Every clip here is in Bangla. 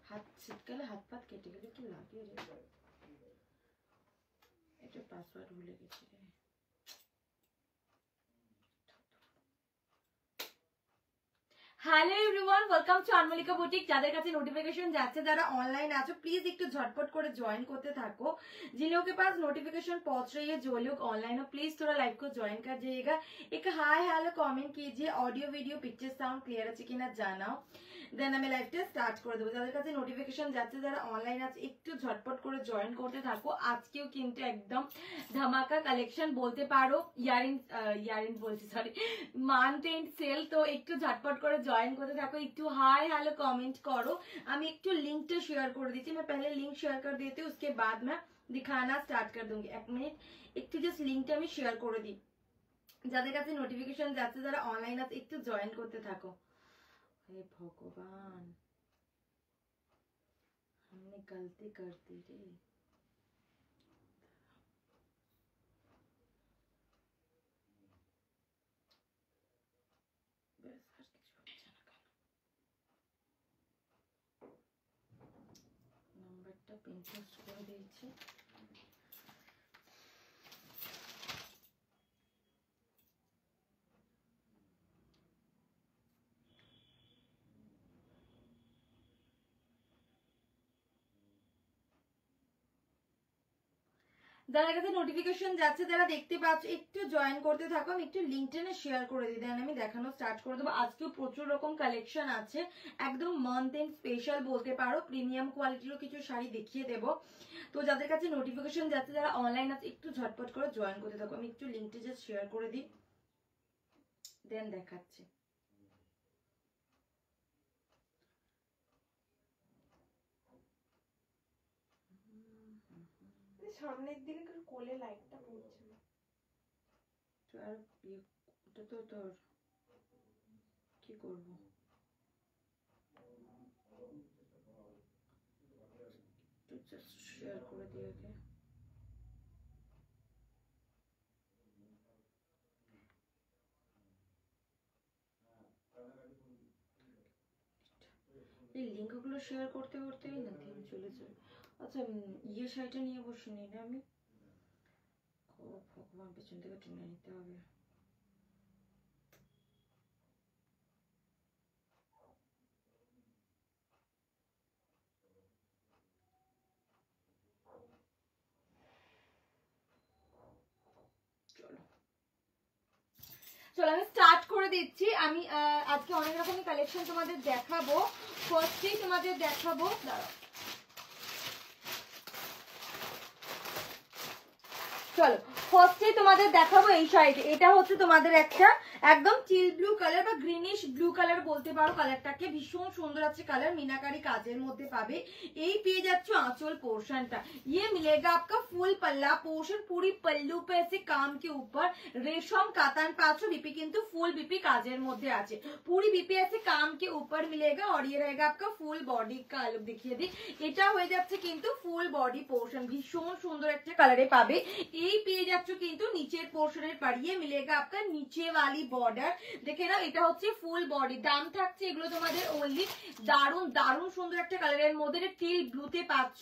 হাত শীতকালে হাত পাত কেটে গেলে কি লাগে রে? এটা পাসওয়ার্ড ভুলে গেছি রে। Hello everyone, welcome to Anmolika boutique. যাদের কাছে নোটিফিকেশন যাচ্ছে, যারা অনলাइन আছো प्लीज একটু ঝটপট করে জয়েন করতে থাको। जिन लोगों के पास नोटिफिकेशन पहुंच रही है, जो लोग ऑनलाइन हो प्लीज थोड़ा लाइव को ज्वाइन कर जाइएगा। एक हाय हेलो कमेंट कीजिए। Audio video picture sound clear আছে কিনা জানাও, দেন আমি লাইভটা স্টার্ট করে দেবো। যাদের কাছে নোটিফিকেশন যাচ্ছে, যারা অনলাइन আছে একটু ঝটপট করে জয়েন করতে থাকো। আজকেও কিন্তু একদম ধামাকা কালেকশন বলতে পারো, ইয়ারিং বলছি সরি, মান্থ এন্ড সেল। তো একটু ঝটপট করে জয়েন করতে থাকো, একটু हाय हेलो कमेंट करो। আমি একটু লিংকটা শেয়ার করে দিচ্ছি। मैं पहले लिंक शेयर कर देती हूँ, उसके बाद मैं दिखाना स्टार्ट कर दूंगी। एक मिनट, একটু জাস্ট লিংকটা আমি শেয়ার করে দিই। যাদের কাছে নোটিফিকেশন যাচ্ছে, যারা অনলাइन আছে একটু জয়েন করতে থাকো। हे भगवान, हमने गलती कर दी रे। नंबरটা পিনপোস্ট করে দিয়েছি। যারা কাছে নোটিফিকেশন যাচ্ছে, যারা দেখতে পাচ্ছ একটু জয়েন করতে থাকো। আমি একটু লিংকডইনে শেয়ার করে দিই, দেন আমি দেখানো স্টার্ট করে দেবো। আজকেও প্রচুর রকম কালেকশন আছে, একদম মান্থ এন্ড স্পেশাল বলতে পারো। প্রিমিয়াম কোয়ালিটিরও কিছু শাড়ি দেখিয়ে দেবো। তো যাদের কাছে নোটিফিকেশন যাচ্ছে, যারা অনলাइन আছে একটু ঝটপট করে জয়েন করতে থাকো। আমি একটু লিংকটা জাস্ট শেয়ার করে দিই, দেন দেখাচ্ছি। সামনের দিকে কোলে লাইটটা পড়ছে না। আর ওটা তো তোর কি করবো, জাস্ট শেয়ার করে দিই ওকে। এই লিঙ্কগুলো শেয়ার করতে করতেই না দিন চলে যায়। আচ্ছা, ইয়ে শাড়িটা নিয়ে বসে নি না আমি। ও ভগবান, পেছন থেকে টেনে নিতে হবে। চলো আমি স্টার্ট করে দিচ্ছি। আমি আজকে অনেক রকমের কালেকশন তোমাদের দেখাবো। ফার্স্টেই তোমাদের দেখাবো, দাঁড়াও, চলো ফার্স্টে তোমাদের দেখাবো এই শাড়িটা। এটা হচ্ছে তোমাদের একটা একদম চিল ব্লু কালার বা গ্রিনিশ ব্লু কালার বলতে পারো। কালারটাকে ভীষণ সুন্দর আছে কালার, মিনাকারি কাজের মধ্যে পাবে। এই পেয়ে যাচ্ছ आंचल पोर्शनটা, ये मिलेगा आपका फुल पल्ला पोर्शन, पूरी पल्लू पे ऐसे काम के ऊपर रेशम कातान पाँचो बीपी, किंतु फुल बीपी काजेर मध्य আছে। पूरी बीपी ऐसे काम के ऊपर मिलेगा और ये रहेगा आपका फुल बॉडी का लुक। देखिए दी, এটা হয়ে যাচ্ছে কিন্তু ফুল বডি পোর্শন, ভীষণ সুন্দর একটা কালারে পাবে। এই পেয়ে যাচ্ছ কিন্তু নিচের পোর্শনের পাড়িয়ে মিলেগা আপনার নিচে वाली বর্ডার। দেখে নাও, এটা হচ্ছে ফুল বডি। দাম থাকছে এগুলো তোমাদের ওনলি, দারুন দারুন সুন্দর একটা কালারের মধ্যে টিল ব্লুতে পাচ্ছ।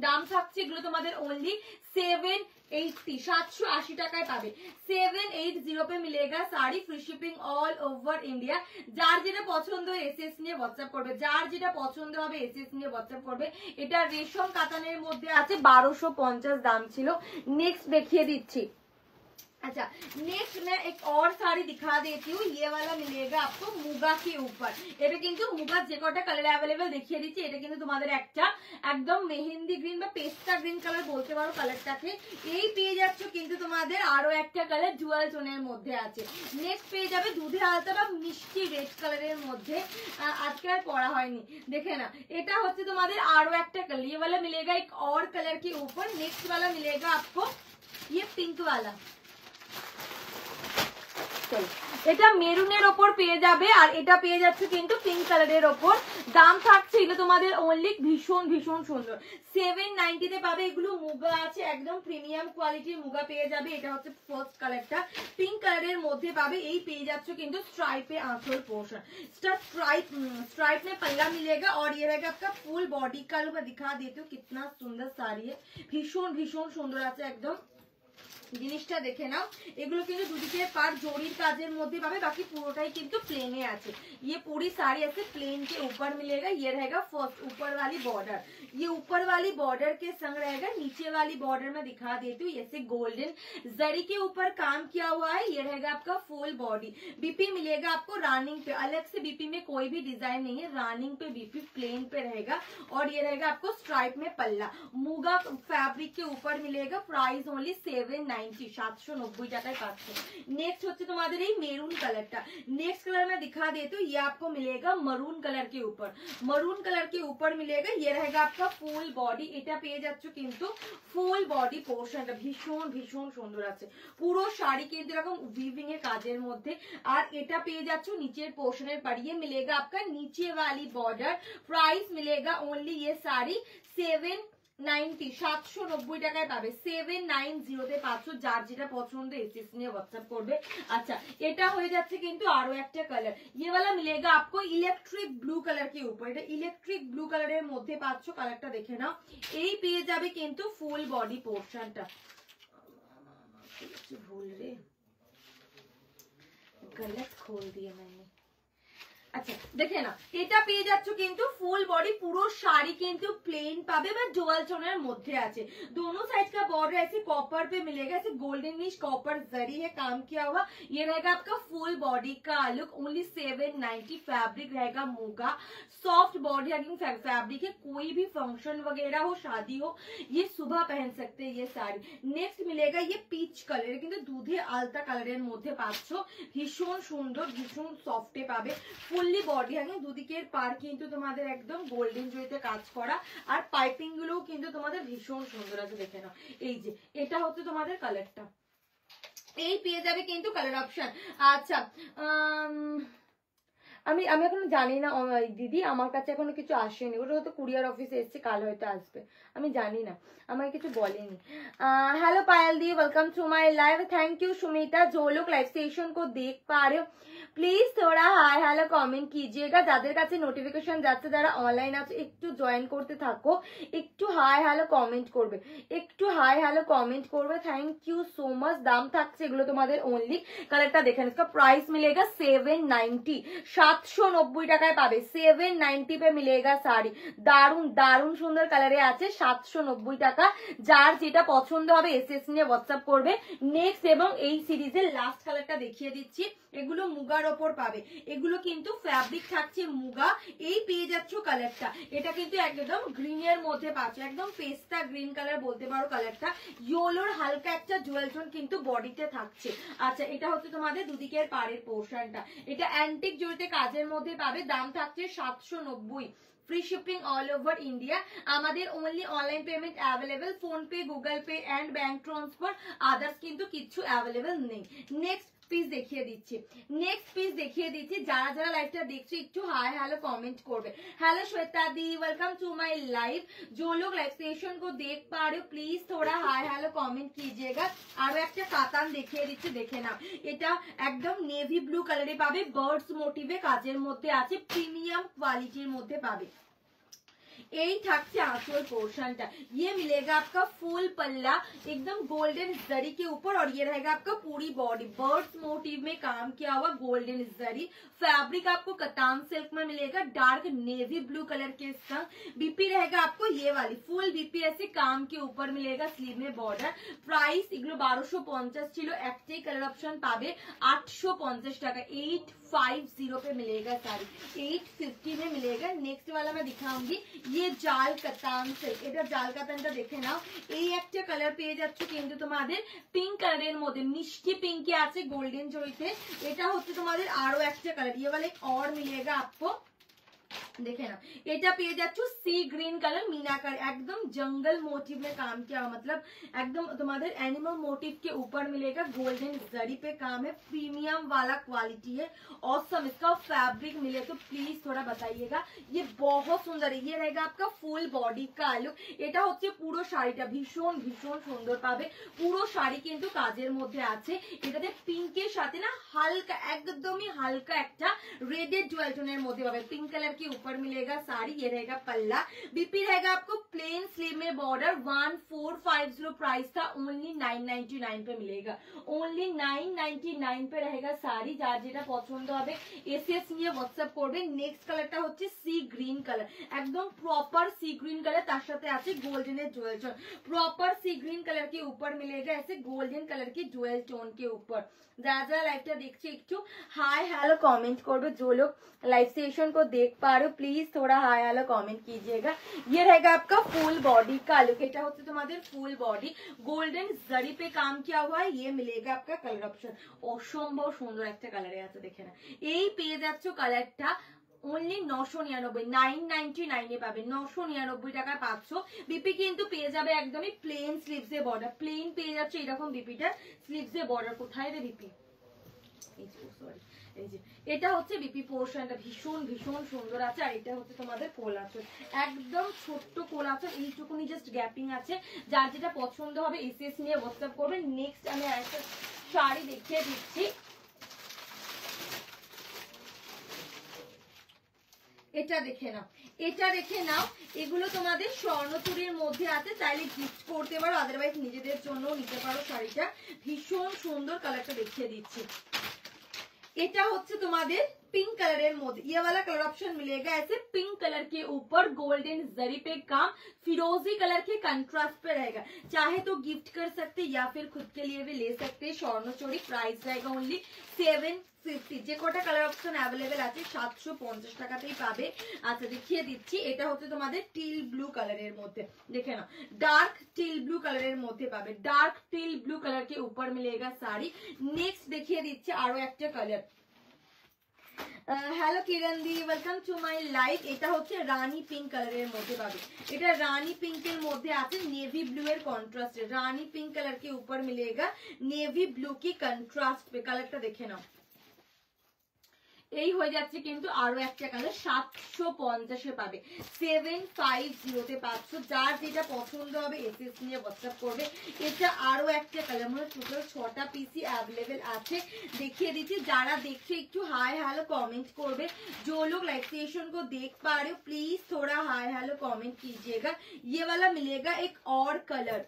দাম থাকছে এগুলো তোমাদের ওনলি 780, 780 টাকায় পাবে। 780 पे मिलेगा sari, free shipping all over India. যার যেটা পছন্দ এসএস নিয়ে হোয়াটসঅ্যাপ করবে, যার যেটা পছন্দ হবে এসএস নিয়ে হোয়াটসঅ্যাপ করবে। এটা রেশম কাতানের মধ্যে আছে, 1250 দাম ছিল। नेक्स्ट देखिए दीची। अच्छा, नेक्स्ट मैं एक और साड़ी दिखा देती हूँ। ये वाला मिलेगा आपको मुगा के ऊपर। এটা কিন্তু মুগা যে কটা কালার अवेलेबल দেখিয়ে দিচ্ছি। এটা কিন্তু তোমাদের একটা একদম মেহেন্দি গ্রিন বা পেস্তা গ্রিন কালার বলতে পারো কালারটাকে। এই পেয়ে যাচ্ছ কিন্তু তোমাদের আরো একটা কালার জুয়াল টোনের মধ্যে আছে। নেক্সট পেয়ে যাবে দুধে আলতা বা মিষ্টি রেড কালারের মধ্যে। আজকে আর পরা হয়নি, দেখে না। এটা হচ্ছে তোমাদের আরো একটা কালার। ये वाला मिलेगा एक और कलर के ऊपर। नेक्स्ट वाला मिलेगा आपको ये पिंक वाला। এটা মেরুনের ওপর পেয়ে যাবে আর এটা পেয়ে যাচ্ছে কিন্তু পিঙ্ক কালারের ওপর। দাম থাকছে এগুলো তোমাদের অনলি ভীষণ ভীষণ সুন্দর 790 তে পাবে। এগুলো মুগা আছে, একদম প্রিমিয়াম কোয়ালিটির মুগা পেয়ে যাবে। এটা হচ্ছে ফার্স্ট কালারটা, পিঙ্ক কালারের মধ্যে পাবে। এই পেয়ে যাচ্ছ কিন্তু स्ट्राइप आंचल पोर्शन, स्ट्राइप में पल्ला मिलेगा और ये रहेगा आपका फुल बॉडी का। मैं दिखा देती हूँ कितना सुंदर साड़ी है, भीषण भीषण सुंदर আছে একদম। জিনিসটা দেখে নাও, এগুলো কিন্তু দুদিকে পার জরির কাজের মধ্যে পাবে, বাকি পুরোটাই কিন্তু প্লেনে আছে। ये पूरी साड़ी ऐसे प्लेन के ऊपर मिलेगा। ये रहेगा फर्स्ट ऊपर वाली बॉर्डर, ये ऊपर वाली बॉर्डर के संग रहेगा। नीचे वाली बॉर्डर में दिखा देती हूँ, ऐसे गोल्डन जरी के ऊपर काम किया हुआ है। ये रहेगा आपका फुल बॉडी। बीपी मिलेगा आपको रनिंग पे, अलग से बीपी में कोई भी डिजाइन नहीं है, रनिंग पे बीपी प्लेन पे रहेगा। और ये रहेगा आपको स्ट्राइप में पल्ला, मुगा फैब्रिक के ऊपर मिलेगा। प्राइस ओनली 790 টাকায় পাচ্ছে। नेक्स्ट হচ্ছে তোমাদের এই মেরুন কালারটা। नेक्स्ट कलर मैं दिखा देती हूँ, ये आपको मिलेगा मरून कलर के ऊपर, मरून कलर के ऊपर मिलेगा। ये रहेगा आपका ফুল বডি। এটা পেয়ে যাচ্ছ কিন্তু ফুল বডি পোর্শনটা ভীষণ ভীষণ সুন্দর আছে। পুরো শাড়ি কিন্তু এরকম উইভিং এর কাজের মধ্যে। আর এটা পেয়ে যাচ্ছ নিচের পোর্শনের पर। ये मिलेगा आपका नीचे वाली बॉर्डर। प्राइस मिलेगा ओनली ये साड़ी 790 টাকায় পাবে। 790 তে পাচ্ছ। যার যেটা পছন্দ এসএস নিয়ে হোয়াটসঅ্যাপ করবে। আচ্ছা, এটা হয়ে যাচ্ছে কিন্তু আরো একটা কালার। ये वाला मिलेगा आपको इलेक्ट्रिक ब्लू कलर के ऊपर। এটা ইলেকট্রিক ব্লু কালারের মধ্যে পাচ্ছ। কালারটা দেখে নাও। এই পেয়ে যাবে কিন্তু ফুল বডি পোর্শনটা। ভুল রে, गलत खोल दिया मैंने। আচ্ছা দেখে না, এটা পেয়ে যাচ্ছ কিন্তু ফুল বডি, পুরো শাড়ি কিন্তু প্লেন পাবে বা ডুয়াল টোনের মধ্যে আছে। दोनों साइड का बॉर्डर ऐसे कॉपर पे मिलेगा, ऐसे गोल्डनिश कॉपर जरी है काम किया हुआ। ये रहेगा आपका फुल बॉडी का लुक। ओनली 790। फैब्रिक रहेगा Muga, soft body hugging fabric है। कोई भी फंक्शन वगैरह हो, शादी हो, ये सुबह पहन सकते हैं ये साड़ी। नेक्स्ट मिलेगा ये पीच कलर, কিন্তু দুধে আলতা কালারের মধ্যে পাচ্ছ। ভীষণ সুন্দর, ভীষণ সফটে পাবে। ফুললি বডি হাগিং, দুদিকের পার কিন্তু তোমাদের একদম গোল্ডেন জরিতে কাজ করা। আর পাইপিং গুলোও কিন্তু তোমাদের ভীষণ সুন্দর আছে। দেখে নাও, এই যে এটা হচ্ছে তোমাদের কালারটা। এই পেয়ে যাবে কিন্তু কালার অপশন। আচ্ছা, আমি এখনো জানি না দিদি, আমার কাছে এখনো কিছু আসেনি। ওটা হয়তো কুরিয়ার অফিসে এসছে, কাল হয়তো আসবে, আমি জানি না, আমাকে কিছু বলেনি। हेलो पायल दी, welcome to my live. Thank you Sumita. जो लोग लाइव सेशन को देख पा रहे हो प्लीज थोड़ा हाय হ্যালো কমেন্ট कीजिएगा। যাদের কাছে নোটিফিকেশন যাচ্ছে, যারা অনলাইন আছে একটু জয়েন করতে থাকো, একটু হাই হ্যালো কমেন্ট করবে, একটু হাই হ্যালো কমেন্ট করবে। Thank you so much. দাম থাকছে এগুলো তোমাদের অনলি, কালারটা দেখেন, इसका प्राइस मिलेगा 790। 790 টাকায় পাবে। 790 पे मिलेगा साड़ी। দারুন দারুন সুন্দর কালারে আছে। 790 টাকা। যার যেটা পছন্দ হবে এসএস নিয়ে হোয়াটসঅ্যাপ করবে। নেক্সট এবং এই সিরিজের লাস্ট কালারটা দেখিয়ে দিচ্ছি। এগুলো মুগার ওপর পাবে, এগুলো কিন্তু ফ্যাব্রিক থাকছে মুগা। এই পেয়ে যাচ্ছ কালারটা, এটা কিন্তু একদম গ্রিনের মধ্যে পাচ্ছ, একদম পেস্তা গ্রিন কালার বলতে পারো কালারটা। ইয়েলোর হালকা একটা জুয়েল টোন কিন্তু বডিতে থাকছে। আচ্ছা, এটা হচ্ছে তোমাদের দুদিকের পাড়ের পোর্শনটা। এটা অ্যান্টিক জড়িতে কাজের মধ্যে পাবে। দাম থাকছে 790। Free shipping all over India. আমাদের only online payment available, PhonePe, Google Pay and bank transfer. Others কিন্তু কিছু अवेलेबल নেই। নেক্সট পিস দেখিয়ে দিচ্ছি, নেক্সট পিস দেখিয়ে দিচ্ছি। যারা যারা লাইভটা দেখছো একটু হাই হ্যালো কমেंट করবে। हेलो श्वेता दी, वेलकम टू माय लाइव। जो लोग लाइव सेशन को देख पा रहे हो प्लीज थोड़ा हाई হ্যালো কমেंट कीजिएगा। আরো একটা কাতান দেখিয়ে দিচ্ছি, দেখে নাও। এটা একদম নেভি ব্লু কালারে পাবে, বার্ডস মোটিভে কাজের মধ্যে আছে, প্রিমিয়াম কোয়ালিটির মধ্যে পাবে। यही থাকছে आंचल पोर्शनটা। ये मिलेगा आपका फुल पल्ला एकदम गोल्डन जरी के ऊपर और ये रहेगा आपका पूरी बॉडी बर्ड्स मोटिव में काम किया हुआ गोल्डन जरी। फैब्रिक आपको कतान सिल्क में मिलेगा, डार्क नेवी ब्लू कलर के संग। बीपी रहेगा आपको ये वाली फुल बीपी ऐसे काम के ऊपर मिलेगा, स्लीव में बॉर्डर। प्राइस এগুলো 1250 ছিল, একটাই কালার অপশন পাবে 850 টাকা। 850 पे मिलेगा साड़ी, 850 में मिलेगा। नेक्स्ट वाला मैं दिखाऊंगी, ये জাল কাতান সিল্ক। এটা জাল কাতানটা দেখে নাও। এই একটা কালার পেয়ে যাচ্ছ কিন্তু তোমাদের পিঙ্ক কালারের মধ্যে, মিষ্টি পিঙ্কি আছে গোল্ডেন জড়িতে। এটা হচ্ছে তোমাদের আরো একটা কালার। ये वाले और मिलेगा आपको देखे ना এটা পেয়ে যাচ্ছ सी ग्रीन कलर मीनाकारी एकदम जंगल मोटिव में काम किया हुआ, मतलब एकदम तुम्हारे एनिमल मोटिव के ऊपर मिलेगा, गोल्डन जरी पे काम है, प्रीमियम वाला क्वालिटी है, ऑसम। इसका फैब्रिक मिले तो प्लीज थोड़ा बताइएगा, ये बहुत सुंदर है। ये रहेगा आपका फुल बॉडी का लुक। এটা হচ্ছে পুরো শাড়িটা ভীষণ ভীষণ সুন্দর পাবে, পুরো শাড়ি কিন্তু কাজের মধ্যে আছে। এটাতে পিঙ্কের সাথে না হালকা একদমই হালকা একটা रेडेड ज्वेल टोन मोदी पावे, पिंक कलर के ऊपर मिलेगा साड़ी। ये रहेगा पल्ला, बीपी रहेगा आपको प्लेन स्लीव में बॉर्डर, 1450 प्राइस था, ओनली 999 पे मिलेगा, ओनली 999 पे रहेगा শাড়ি। যার যেটা পছন্দ হবে এসএস নিয়ে হোয়াটসঅ্যাপ করবে। নেক্সট কালারটা হচ্ছে সি গ্রিন কালার, একদম প্রপার सी ग्रीन कलर, তার সাথে আছে গোল্ডেনের জুয়েল टोन। प्रॉपर सी ग्रीन कलर के ऊपर मिलेगा ऐसे गोल्डन कलर के ज्वेल टोन के ऊपर। যারা যারা লাইভটা দেখছে একটু हाय हेलो कमेंट করবে, जो लोग लाइव सेशन को देख पा रहे हो प्लीज थोड़ा हाय हेलो कमेंट कीजिएगा। ये रहेगा आपका फुल बॉडी का लुक, এটা হচ্ছে তোমাদের ফুল বডি, গোল্ডেন জরি पे काम किया हुआ है। ये मिलेगा आपका कलर ऑप्शन, অসম্ভব সুন্দর একটা কালারে আছে, দেখে না। এই পেয়ে যাচ্ছ কালারটা ओनली 999, 999 পাবে, 999 টাকায় পাচ্ছ। বিপি কিন্তু পেয়ে যাবে একদমই প্লেন স্লিভস এর বর্ডার, প্লেন পেয়ে যাচ্ছে এরকম বিপিটা স্লিভস এর বর্ডার। কোথায় রে বিপি, এই যে সরি, এই যে এটা হচ্ছে বিপি পোর্শনটা ভীষণ ভীষণ সুন্দর আছে। আর এটা হচ্ছে তোমাদের কোল আছে, একদম ছোট্ট কোল আছে, এইটুকুনি জাস্ট গ্যাপিং আছে। যার যেটা পছন্দ হবে এসএস নিয়ে হোয়াটসঅ্যাপ করবে। নেক্সট আমি আরেকটা শাড়ি দেখিয়ে দিচ্ছি, এটা দেখে নাও, এটা দেখে নাও। এগুলো তোমাদের স্বর্ণচুরির মধ্যে আছে, চাইলে গিফট করতে পারো, আদারওয়াইজ নিজেদের জন্য নিতে পারো। শাড়িটা ভীষণ সুন্দর, কালারটা দেখিয়ে দিচ্ছি। এটা হচ্ছে তোমাদের पिंक कलर मोदी, ये वाला कलर ऑप्शन मिलेगा ऐसे पिंक कलर के ऊपर गोल्डन जरी पे काम, फिरोजी कलर के कंट्रास्ट पे रहेगा। चाहे तो गिफ्ट कर सकते या फिर खुद के लिए भी ले सकते। स्वर्ण चोरी प्राइस रहेगा ओनली 750, যে কটা কালার অপশন अवेलेबल আছে 750 টাকাতেই পাবে। আচ্ছা দেখিয়ে দিচ্ছি, এটা হচ্ছে তোমাদের টিল ব্লু কালারের মধ্যে, দেখে নাও ডার্ক টিল ব্লু কালারের মধ্যে পাবে, ডার্ক টিল ব্লু कलर के ऊपर मिलेगा साड़ी। नेक्स्ट দেখিয়ে দিচ্ছি আরো একটা colour. Hello Kiran the, welcome to my live. এটা হচ্ছে রানী পিঙ্ক কালারের মধ্যে পাবে, এটা রানী পিঙ্কের মধ্যে আছে নেভি ব্লু এর কন্ট্রাস্টে, রানী पिंक कलर के ऊपर मिलेगा नेवी ब्लू की कंट्रास्ट पे। কালারটা দেখে নাও, এই হয়ে যাচ্ছে কিন্তু আরো একটা কালার 750 এ পাবে, 750 তে পাচ্ছ। যার যেটা পছন্দ হবে এসএস নিয়ে হোয়াটসঅ্যাপ করবে। এটা আরো একটা কালার, মানে টোটাল 6টা পিসি अवेलेबल আছে, দেখিয়ে দিচ্ছি। যারা দেখছে একটু हाय हेलो कमेंट করবে, जो लोग लाइव सेशन को देख पा रहे हो प्लीज थोड़ा हाय हेलो कमेंट कीजिएगा। ये वाला मिलेगा एक और कलर,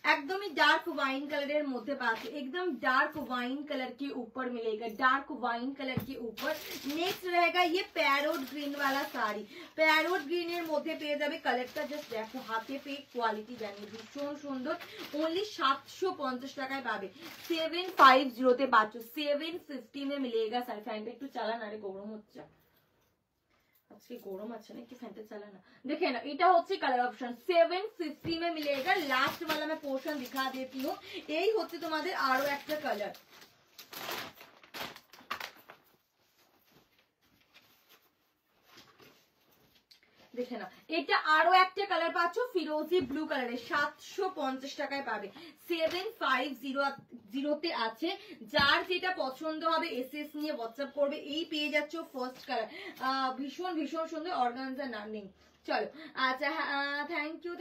एकदम ही डार्क वाइन कलर मध्य पास, एकदम डार्क वाइन कलर के ऊपर मिलेगा, डार्क वाइन कलर के ऊपर। नेक्स्ट रहेगा ये पैरोट ग्रीन वाला साड़ी, पैरोट ग्रीन मध्य पे जाबे। कलरটা জাস্ট দেখো, হাতে पे क्वालिटी জানি ভীষণ সুন্দর, ओनली 750 টাকায় পাবে, 750 তে পাচ্ছ, 750 में मिलेगा। सर ফ্যানটা একটু চালান, আরে গরম হচ্ছে আজকে, গরম আছে না, একটু ফ্যানটা চালা না। देखे ना, এটা হচ্ছে কালার অপশন, 750 में मिलेगा। लास्ट वाला मैं पोर्शन दिखा देती हूँ। এই হচ্ছে তোমাদের আরো একটা কালার, দেখে না, এটা আরো একটা কালার পাচ্ছ ফিরোজি ব্লু কালারে, 750 টাকায় পাবে, 750 তে আছে। যার যেটা পছন্দ হবে এসএস নিয়ে হোয়াটসঅ্যাপ করবে। এই পেয়ে যাচ্ছ ফার্স্ট কালার, ভীষণ ভীষণ সুন্দর অর্গানজা নার্নিং। চলো আচ্ছা, थैंक यू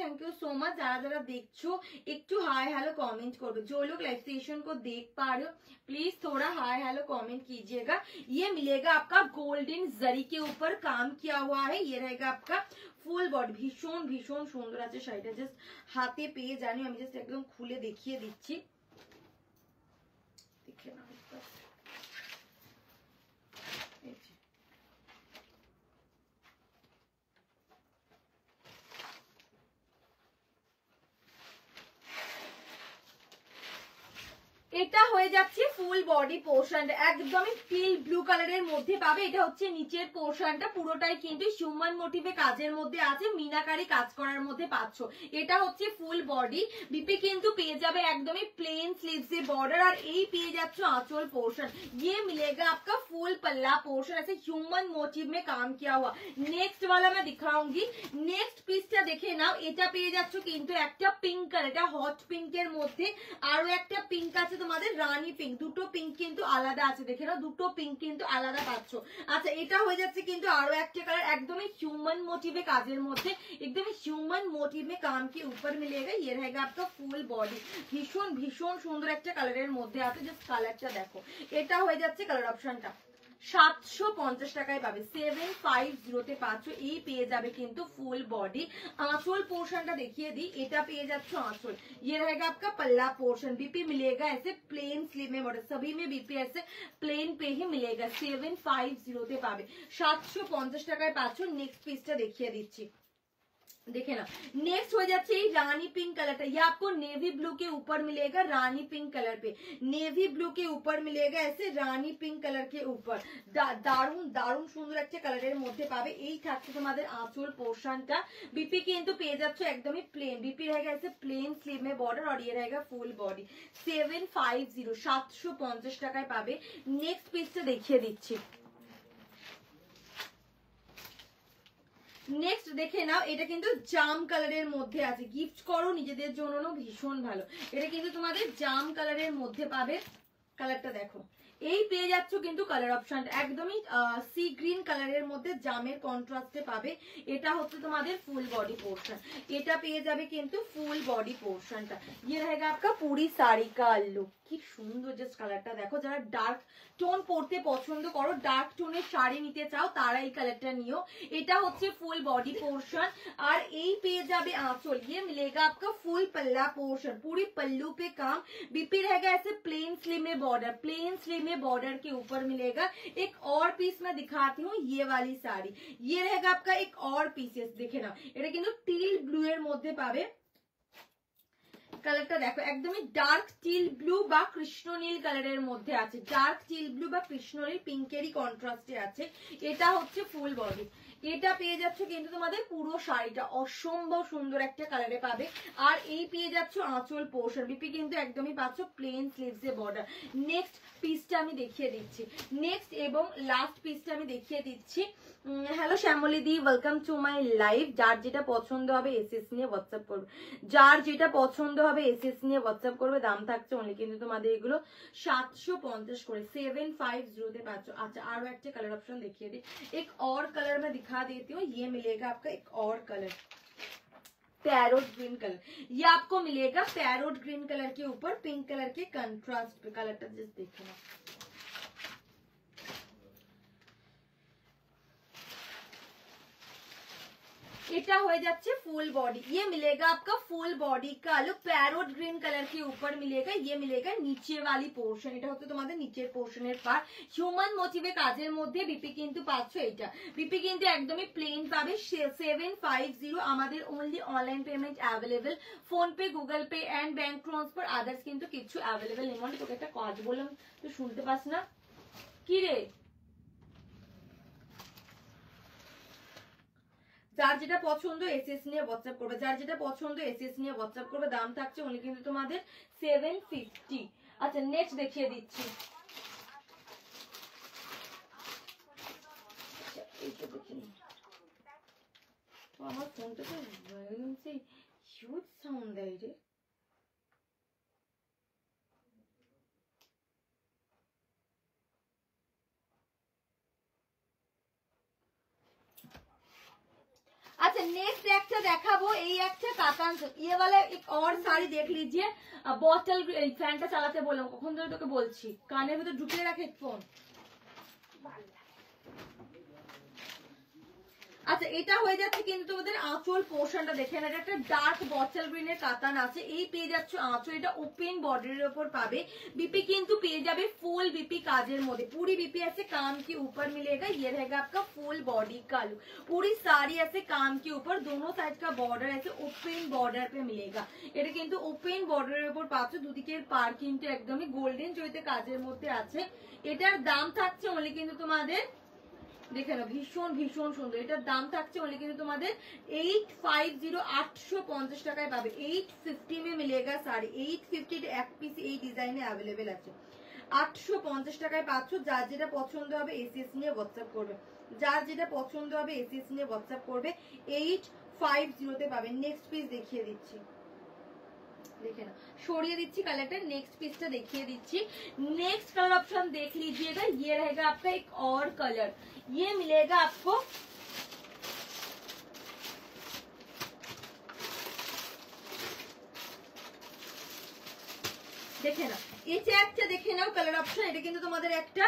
सो मच। যারা যারা দেখছো একটু हाय हेलो कमेंट করবে, जो लोग लाइव सेशन को देख पा रहे हो प्लीज थोड़ा हाय हेलो कमेंट कीजिएगा। ये मिलेगा आपका गोल्डन जरी के ऊपर काम किया हुआ है। ये रहेगा आपका ফুল বডি, ভীষণ ভীষণ সুন্দর আছে শাড়িটা, জাস্ট হাতে পেয়ে জানি। আমি জাস্ট একদম খুলে দেখিয়ে দিচ্ছি, দেখে নাও। এটা হয়ে যাচ্ছে ফুল বডি পোর্শন, একদমই পিল ব্লু কালারের মধ্যে পাবে। এটা হচ্ছে নিচের পোর্শনটা, পুরোটাই কিন্তু হিউম্যান মোটিভে কাজের মধ্যে আছে, মিনাকারি কাজ করার মধ্যে পাচ্ছ। এটা হচ্ছে ফুল বডি। বিপি কিন্তু পেয়ে যাবে একদমই প্লেन स्लीव्स से बॉर्डर, और এই পেয়ে যাচ্ছ आंचल पोर्शन। ये मिलेगा आपका फुल पल्ला पोर्शन, ऐसे ह्यूमन मोटिव में काम किया हुआ। नेक्स्ट वाला मैं दिखाऊंगी। नेक्स्ट পিসটা দেখে নাও, এটা পেয়ে যাচ্ছ কিন্তু একটা পিঙ্ক কালার, এটা হট পিঙ্কের মধ্যে আরো একটা পিঙ্ক আছে তোমাদের রানী পিঙ্ক, দুটো পিঙ্ক কিন্তু আলাদা আছে, দেখে নাও দুটো পিঙ্ক কিন্তু আলাদা পাচ্ছ। আচ্ছা এটা হয়ে যাচ্ছে কিন্তু আরো একটা কালার, একদমই হিউম্যান মোটিভে কাজের মধ্যে, एकदम ह्यूमन मोटिव में काम के ऊपर मिलेगा। ये रहेगा आपका फुल बॉडी, ভীষণ ভীষণ সুন্দর একটা কালারের মধ্যে আছে। জাস্ট কালারটা দেখো, এটা হয়ে যাচ্ছে কালার অপশনটা 750 টাকায় পাবে, 750 তে পাচ্ছ। এই পেয়ে যাবে কিন্তু ফুল বডি। आंचल पोर्शनটা দেখিয়ে দিই, এটা পেয়ে যাচ্ছ आंचल, ये रहेगा आपका पल्ला पोर्शन। बीपी मिलेगा ऐसे प्लेन स्लीव में बॉर्डर, सभी में बीपी ऐसे प्लेन पे ही मिलेगा। 750 তে পাবে, 750 টাকায় পাচ্ছ। নেক্সট পিসটা দেখিয়ে দিচ্ছি, देखे ना। नेक्स्ट हो जाते हैं रानी पिंक कलर, ये आपको नेवी ब्लू के ऊपर मिलेगा, रानी पिंक कलर पे, नेवी ब्लू के ऊपर मिलेगा ऐसे रानी पिंक कलर के ऊपर। দারুন দারুন সুন্দর একটা কালারের মধ্যে পাবে। এই থাকছে তোমাদের আঁচল পোর্শনটা। বিপি কিন্তু পেয়ে যাচ্ছ একদমই প্লেন, বিপি रहेगा ऐसे प्लेन स्लीव में बॉर्डर, और ये रहेगा फुल बॉडी। 750 750 টাকায় পাবে। নেক্সট পিসটা দেখিয়ে দিচ্ছি। নেক্সট দেখে নাও, এটা কিন্তু জাম কালারের মধ্যে আছে, গিফট করো নিজেদের জন্য, ভীষণ ভালো। এটা কিন্তু তোমাদের জাম কালারের মধ্যে পাবে, কালারটা দেখো। এই পেয়ে যাচ্ছ কিন্তু কালার অপশনটা একদমই সি গ্রিন কালারের মধ্যে জামের কন্ট্রাস্টে পাবে। এটা হচ্ছে তোমাদের ফুল বডি পোর্শন, এটা পেয়ে যাবে কিন্তু ফুল বডি পোর্শনটা। ये रहेगा आपका पूरी साड़ी का लुक। কি সুন্দর জাস্ট কালারটা দেখো। যারা ডার্ক টোন পরতে পছন্দ করো, ডার্ক টোনের শাড়ি নিতে চাও, তারা এই কালারটা নিও। এটা হচ্ছে ফুল বডি পোর্শন, আর এই পেয়ে যাবে आंचल। ये मिलेगा आपका फुल पल्ला पोर्शन, पूरी पल्लू पे काम। बीपी रहेगा ऐसे प्लेन स्लीव में बॉर्डर, प्लेन स्लीव में बॉर्डर के ऊपर मिलेगा। एक और पीस मैं दिखाती हूँ, ये वाली साड़ी, ये रहेगा आपका एक और पीसेस। देखे ना, এটা কিন্তু টিল ব্লু এর মধ্যে পাবে। কালারটা দেখো, একদমই ডার্ক টিল ব্লু বা কৃষ্ণ নীল কালারের মধ্যে আছে, ডার্ক টিল ব্লু বা কৃষ্ণ নীল পিঙ্কেরই কন্ট্রাস্টে আছে। এটা হচ্ছে ফুল বডি। এটা পেয়ে যাচ্ছ কিন্তু তোমাদের পুরো শাড়িটা অসম্ভব সুন্দর একটা কালারে পাবে। আর এই পেয়ে যাচ্ছ আঁচল পোর্শন, বিপি কিন্তু একদমই পাচ্ছ প্লেন স্লিভস এ বর্ডার। নেক্সট পিসটা আমি দেখিয়ে দিচ্ছি, নেক্সট এবং লাস্ট পিসটা আমি দেখিয়ে দিচ্ছি। হ্যালো শ্যামলী দি, ওয়েলকাম টু মাই লাইভ। যার যেটা পছন্দ হবে এসএস নিয়ে হোয়াটসঅ্যাপ করবে, যার যেটা পছন্দ হবে এসএস নিয়ে হোয়াটসঅ্যাপ করবে। দাম থাকছে অনলি কিন্তু তোমাদের এগুলো 750 করে, 750 তে পাচ্ছ। আচ্ছা আরো একটা কালার অপশন দেখিয়ে দিই, एक और कलर मैं दिखा देती हूँ। ये मिलेगा आपका एक और कलर, पैरोट ग्रीन कलर। ये आपको मिलेगा पैरोट ग्रीन कलर के ऊपर पिंक कलर के कंट्रास्ट पे। कलरটা जस्ट देखो ना, এটা হয়ে যাচ্ছে ফুল বডি। ये मिलेगा आपका फुल बॉडी का लुक, पैरोट ग्रीन कलर के ऊपर मिलेगा। ये मिलेगा नीचे वाली पोर्शन, এটা হচ্ছে তোমাদের নিচের পোর্শনের পার্ট। হিউম্যান মোটিভে কাজের মধ্যে বিপি কিন্তু পাচ্ছ। এটা বিপি কিন্তু একদমই প্লেন পাবে। 750 আমাদের only online payment available, PhonePe, Google Pay and bank transfer, others কিন্তু কিছু অ্যাভেলেবেল নেই। মানে তোকে একটা কাজ বললাম, তুই শুনতে পাস না কি রে? যার যেটা পছন্দ এসএস নিয়ে হোয়াটসঅ্যাপ করবে, যার যেটা পছন্দ এসএস নিয়ে হোয়াটসঅ্যাপ করবে। দাম থাকছে অনলি কিন্তু তোমাদের 750। আচ্ছা নেক্সট দেখিয়ে দিচ্ছি, এইটা দেখে নিই। তো আমার ফোনটা তো সেই হিউজ সাউন্ড দেয় রে। अच्छा नेक्स्ट একটা দেখাবো, এই একটা কাতান। ये वाला एक और साड़ी देख लीजिए। বটল ফ্যানটা চালাতে বললাম, কখন ধরে তোকে বলছি, কানের ভিতর ঢুকিয়ে রাখ হেডফোন। আচ্ছা এটা হয়ে যাচ্ছে কিন্তু তোমাদের আঁচল পোর্শনটা দেখেন, এটা একটা ডার্ক বটল গ্রিনের কাতান আছে, এই পেয়ে যাচ্ছে আঁচল, এটা ওপেন বর্ডারের উপর পাবে। बीपी কিন্তু পেয়ে যাবে ফুল बीपी काजर মধ্যে, पूरी बीपी ऐसे काम के ऊपर मिलेगा। ये रहेगा आपका फुल बॉडी का लुक, पूरी साड़ी ऐसे काम के ऊपर, दोनों साइड का बॉर्डर ऐसे ओपन बॉर्डर पे मिलेगा। এটা কিন্তু ওপেন বর্ডারের উপর পাচ্ছ, দুদিকের পার কিন্তু একদমই গোল্ডেন জড়িতে কাজের মধ্যে আছে। এটার দাম থাকছে অনলি কিন্তু তোমাদের দেখে নাও, ভীষণ ভীষণ সুন্দর, এটার দাম থাকছে অনলি কিন্তু তোমাদের 850 850 টাকায় পাবে। 850 में मिलेगा साड़ी, 850 এক পিস এই ডিজাইনে अवेलेबल আছে। 850 টাকায় পাচ্ছ। যার যেটা পছন্দ হবে এসএস নিয়ে হোয়াটসঅ্যাপ করবে, যার যেটা পছন্দ হবে এসএস নিয়ে হোয়াটসঅ্যাপ করবে। 850 তে পাবে। নেক্সট পিস দেখিয়ে দিচ্ছি, देखे ना सरिए दीची कलर। नेक्स्ट पीसटा देखिए दीची। नेक्स्ट कलर ऑप्शन देख लीजिएगा, ये रहेगा आपका एक और कलर, ये मिलेगा आपको देखे ना, ये একটা দেখে নাও কালার অপশন। এটা কিন্তু তোমাদের একটা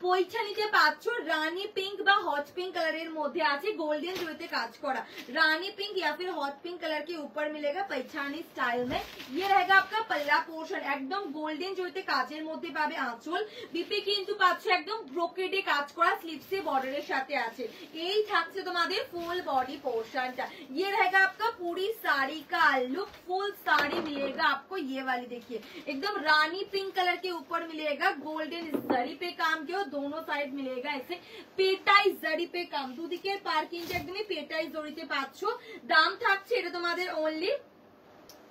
পৈঠানিতে পাচ্ছ রানী পিঙ্ক বা हॉट पिंक कलर মধ্যে আছে, गोल्डन জড়িতে কাজ করা। रानी पिंक या फिर हॉट पिंक कलर के ऊपर मिलेगा पैठानी स्टाइल में। ये रहेगा आपका पल्ला पोर्शन, एकदम गोल्डन জড়িতে কাজের মধ্যে পাবে আঁচল। বিপি কিন্তু পাচ্ছ একদম ব্রোকেডে কাজ করা, স্লিপসে বর্ডারের সাথে আছে। এই থাকছে তোমাদের ফুল বডি পোর্শনটা। ये रहेगा आपका पूरी साड़ी का लुक, फुल साड़ी मिलेगा आपको। ये वाली देखिए एकदम रानी पिंक कलर के ऊपर मिलेगा, गोल्डन जरी पे काम किया, दोनों साइड मिलेगा ऐसे पेटाई जरी पे काम, দুদিকের পার কিন্তু একদমই পেটাই জড়িতে পাচ্ছ। দাম থাকছে এটা তোমাদের অনলি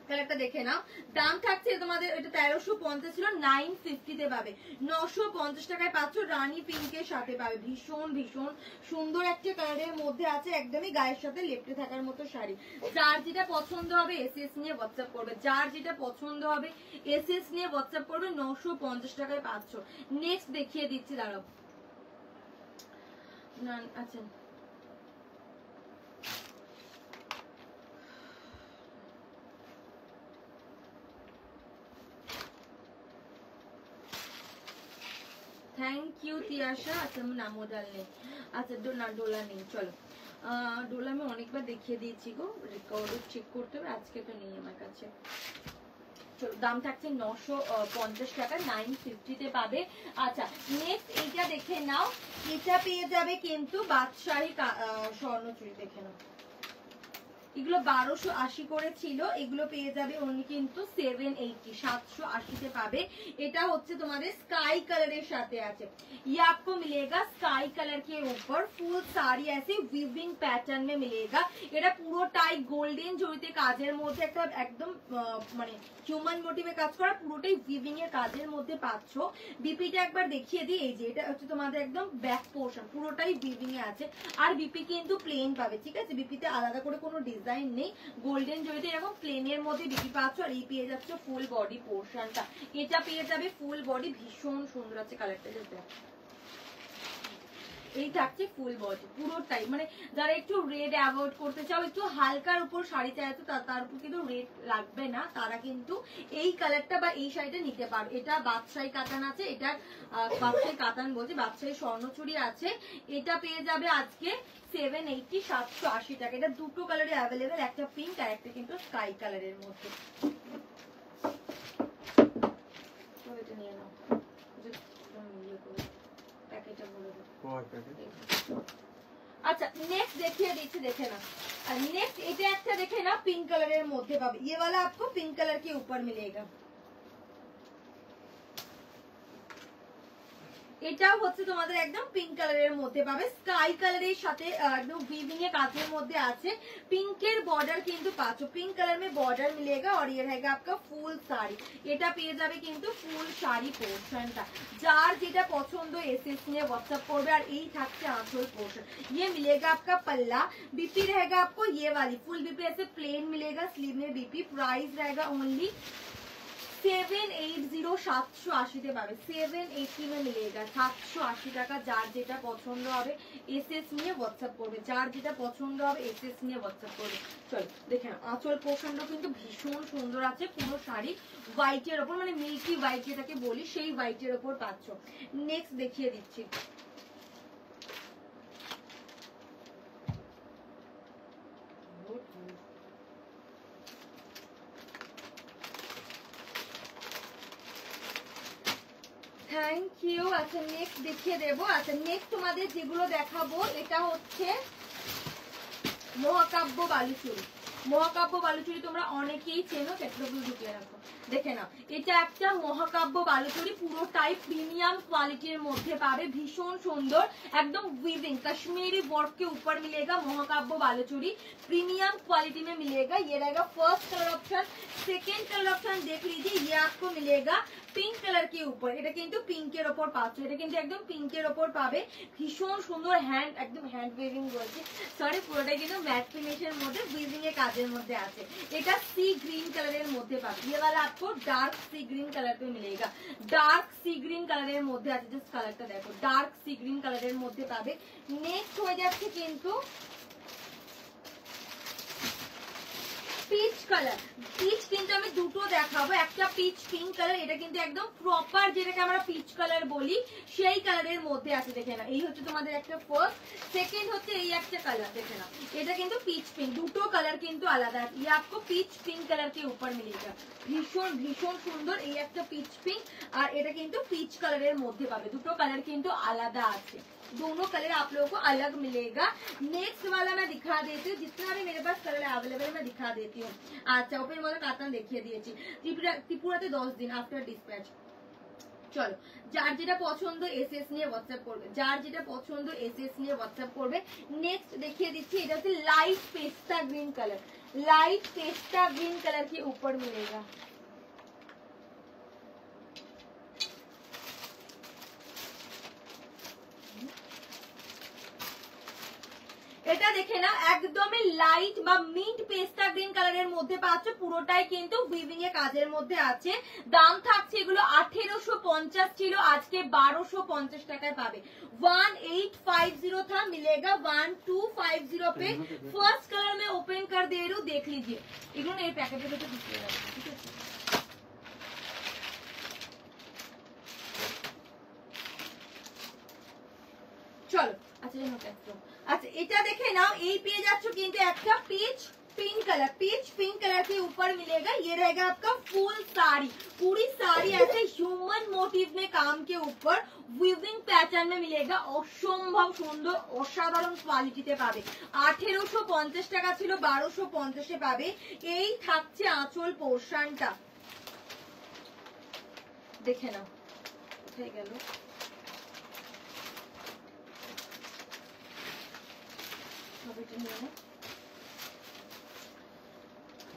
কালারটা দেখে নাও, দাম থাকছে তোমাদের এটা 1350 ছিল, 950 তে পাবে। 950 টাকায় পাচ্ছ, রানী পিঙ্কের সাথে পাবে। ভীষণ ভীষণ সুন্দর একটা কালারের মধ্যে আছে, একদমই গায়ের সাথে লেপটে থাকার মতো শাড়ি। যার যেটা পছন্দ হবে এসএস নিয়ে হোয়াটসঅ্যাপ করবে, যার যেটা পছন্দ হবে এসএস নিয়ে হোয়াটসঅ্যাপ করবে। 950 টাকায় পাচ্ছ। নেক্সট দেখিয়ে দিচ্ছি, দাঁড়াও না আচ্ছা थैंक यू तियाशा। अच्छा मैं नामो डालने, अच्छा ना डोला नहीं, चलो डोला मैं অনেকবার দেখিয়ে দিয়েছি গো, রেকর্ড চেক করতে হবে, আজকে তো নেই আমার কাছে। চলো দাম থাকছে 950 টাকা, 950 তে পাবে। আচ্ছা নেক্সট এইটা দেখে নাও, এটা পেয়ে যাবে কিন্তু বাদশাহী স্বর্ণচুড়ি। দেখে নাও এগুলো 1280 করে ছিল, এগুলো পেয়ে যাবে অনলি কিন্তু 780 780 তে পাবে। এটা হচ্ছে তোমাদের স্কাই কালারের সাথে আছে। ये आपको मिलेगा स्काई कलर के ऊपर फुल साड़ी ऐसे वीविंग पैटर्न में मिलेगा। এটা পুরোটাই গোল্ডেন জড়িতে কাজের মধ্যে একটা একদম মানে হিউম্যান মোটিভে কাজ করা, পুরোটাই উইভিং এর কাজের মধ্যে পাচ্ছ। বিপিটা একবার দেখিয়ে দিই, এই যে এটা হচ্ছে তোমাদের একদম ব্যাক পোর্শন, পুরোটাই উইভিং এ আছে। আর বিপি কিন্তু প্লেন পাবে, ঠিক আছে, বিপিতে আলাদা করে কোনো ডিজাইন নেই, গোল্ডেন জড়িতে এরকম প্লেনের মধ্যে বিপি পাচ্ছ। আর এই পেয়ে যাচ্ছে ফুল বডি পোর্শনটা, এটা পেয়ে যাবে ফুল বডি, ভীষণ সুন্দর আছে কালারটা। এই থাকছে ফুল বডি পুরোটাই, মানে যারা একটু রেড অ্যাভয়েড করতে চাও, একটু হালকার উপর শাড়ি চাই তো তার উপর কিন্তু রেড লাগবে না, তারা কিন্তু এই কালারটা বা এই শাড়িটা নিতে পারো। এটা বাদশাহী কাতান আছে, এটা বাদশাহী কাতান বলছি, বাদশাহী স্বর্ণচুড়ি আছে। এটা পেয়ে যাবে আজকে 780 780 টাকা। এটা দুটো কালারে অ্যাভেলেবেল, একটা পিঙ্ক আর একটা কিন্তু স্কাই কালারের মধ্যে। এটা নিয়ে নাও, अच्छा नेक्स्ट देखिए दीजिए, देखे ना नेक्स्ट এটা একটা দেখে না পিঙ্ক কালারের মধ্যে পাবে। ये वाला आपको पिंक कलर के ऊपर मिलेगा। এটাও হচ্ছে তোমাদের একদম পিঙ্ক কালারের মধ্যে পাবে, স্কাই কালারের সাথে একদম উইভিং এর কাজের মধ্যে আছে। পিঙ্কের বর্ডার কিন্তু পাচ্ছ, পিঙ্ক কালার में बॉर्डर मिलेगा। और ये रहेगा आपका फुल साड़ी, এটা পেয়ে যাবে কিন্তু ফুল শাড়ি পোর্শনটা। যার যেটা পছন্দ এসএস নিয়ে হোয়াটসঅ্যাপ করবে। আর এই থাকছে আঁচল পোর্শন, ये मिलेगा आपका पल्ला। बीपी रहेगा आपको ये वाली फुल बीपी ऐसे प्लेन मिलेगा, स्लीव में बीपी। प्राइस रहेगा ओनली 780 780 তে পাবে। 780 में मिलेगा 780 টাকা। যার যেটা পছন্দ হবে এসএস নিয়ে হোয়াটসঅ্যাপ করবে, যার যেটা পছন্দ হবে এসএস নিয়ে হোয়াটসঅ্যাপ করবে। চলো দেখে নাও, আঁচল পোর্শনটা কিন্তু ভীষণ সুন্দর আছে, পুরো শাড়ি হোয়াইটের ওপর, মানে মিল্কি হোয়াইট যেটাকে বলি সেই হোয়াইটের ওপর পাচ্ছ। নেক্সট দেখিয়ে দিচ্ছি, থ্যাংক ইউ। আচ্ছা নেক্সট দেখিয়ে দেবো। আচ্ছা নেক্সট তোমাদের যেগুলো দেখাবো এটা হচ্ছে মহাকাব্য বালুচুরি। মহাকাব্য বালুচুরি তোমরা অনেকেই চেনো, ক্যাটালগুলো ঢুকিয়ে রাখো, দেখে নাও। এটা একটা মহাকাব্য বালুচুরি, পুরোটাই প্রিমিয়াম কোয়ালিটির মধ্যে পাবে, ভীষণ সুন্দর, एकदम वीविंग कश्मीरी वर्क के ऊपर मिलेगा महाकाव्य बालूचूरी, प्रीमियम क्वालिटी में मिलेगा। ये रहेगा first colour option. Second colour option देख लीजिए, ये आपको मिलेगा पिंक कलर के ऊपर, এটা কিন্তু পিঙ্কের ওপর পাচ্ছ, এটা কিন্তু একদম পিঙ্কের ওপর পাবে, ভীষণ সুন্দর হ্যান্ড, একদম হ্যান্ড ওয়েভিং বলছি, সরি পুরোটা কিন্তু ম্যাট ফিনিশের মধ্যে উইভিং এর কাজের মধ্যে আছে। এটা সি গ্রিন কালারের মধ্যে পাবে, ये वाला आपको डार्क सी ग्रीन कलर पे मिलेगा, डार्क सी ग्रीन কালারের মধ্যে আছে, জাস্ট কালারটা দেখো, ডার্ক সি গ্রিন কালারের মধ্যে পাবে। নেক্সট হয়ে যাচ্ছে কিন্তু পিচ কালার। পিচ কিন্তু আমি দুটো দেখাবো, একটা পিচ পিঙ্ক কালার, এটা কিন্তু একদম প্রপার যেটাকে আমরা পিচ কালার বলি সেই কালারের মধ্যে আছে, দেখে না। এই হচ্ছে তোমাদের একটা ফার্স্ট, সেকেন্ড হচ্ছে এই একটা কালার, দেখে না, এটা কিন্তু পিচ পিঙ্ক, দুটো কালার কিন্তু আলাদা আছে। ये आपको পিচ পিঙ্ক কালার के ऊपर मिलेगा, ভীষণ ভীষণ সুন্দর। এই একটা পিচ পিঙ্ক আর এটা কিন্তু পিচ কালারের মধ্যে পাবে, দুটো কালার কিন্তু আলাদা আছে, दोनों कलर आप लोगों को अलग मिलेगा। नेक्स्ट वाला मैं दिखा देती हूँ, जितना भी मेरे पास कलर अवेलेबल है मैं दिखा देती हूँ। अच्छा ओपन मॉडल काटन देखिए दिएছি, ত্রিপুরাতে 10 দিন আফটার ডিসপ্যাচ। চলো যার যেটা পছন্দ এসএস নিয়ে হোয়াটসঅ্যাপ করবে, যার যেটা পছন্দ এসএস নিয়ে হোয়াটসঅ্যাপ করবে। নেক্সট দেখিয়ে দিচ্ছি, এটা হচ্ছে লাইট পেস্তা green colour, light pista green colour के ऊपर मिलेगा। এটা দেখে না, একদমই লাইট বা মিন্ট পেস্তা গ্রিন কালারের মধ্যে পাচ্ছ, পুরোটাই কিন্তু উইভিং এর কাজের মধ্যে আছে। দাম থাকছে এগুলো 1850 ছিল, আজকে 1250 টাকায় পাবে। 1850 था, मिलेगा 1250 पे। फर्स्ट कलर में ओपन कर दे रही हूँ, देख लीजिए। এগুলো এই প্যাকেটের ভিতরে ঢুকিয়ে রাখো, ঠিক আছে। চলো अच्छा এটা দেখে নাও, এই পেয়ে যাচ্ছ কিন্তু একটা peach pink colour, peach pink colour के ऊपर मिलेगा। ये रहेगा आपका फुल साड़ी, पूरी साड़ी ऐसे ह्यूमन मोटिव में काम के ऊपर উইভিং প্যাটার্ন में मिलेगा। অসম্ভব সুন্দর অসাধারণ কোয়ালিটিতে পাবে। 1850 টাকা ছিল, 1250 এ পাবে। এই থাকছে আঁচল পোর্শনটা, দেখে নাও কোথায় গেল,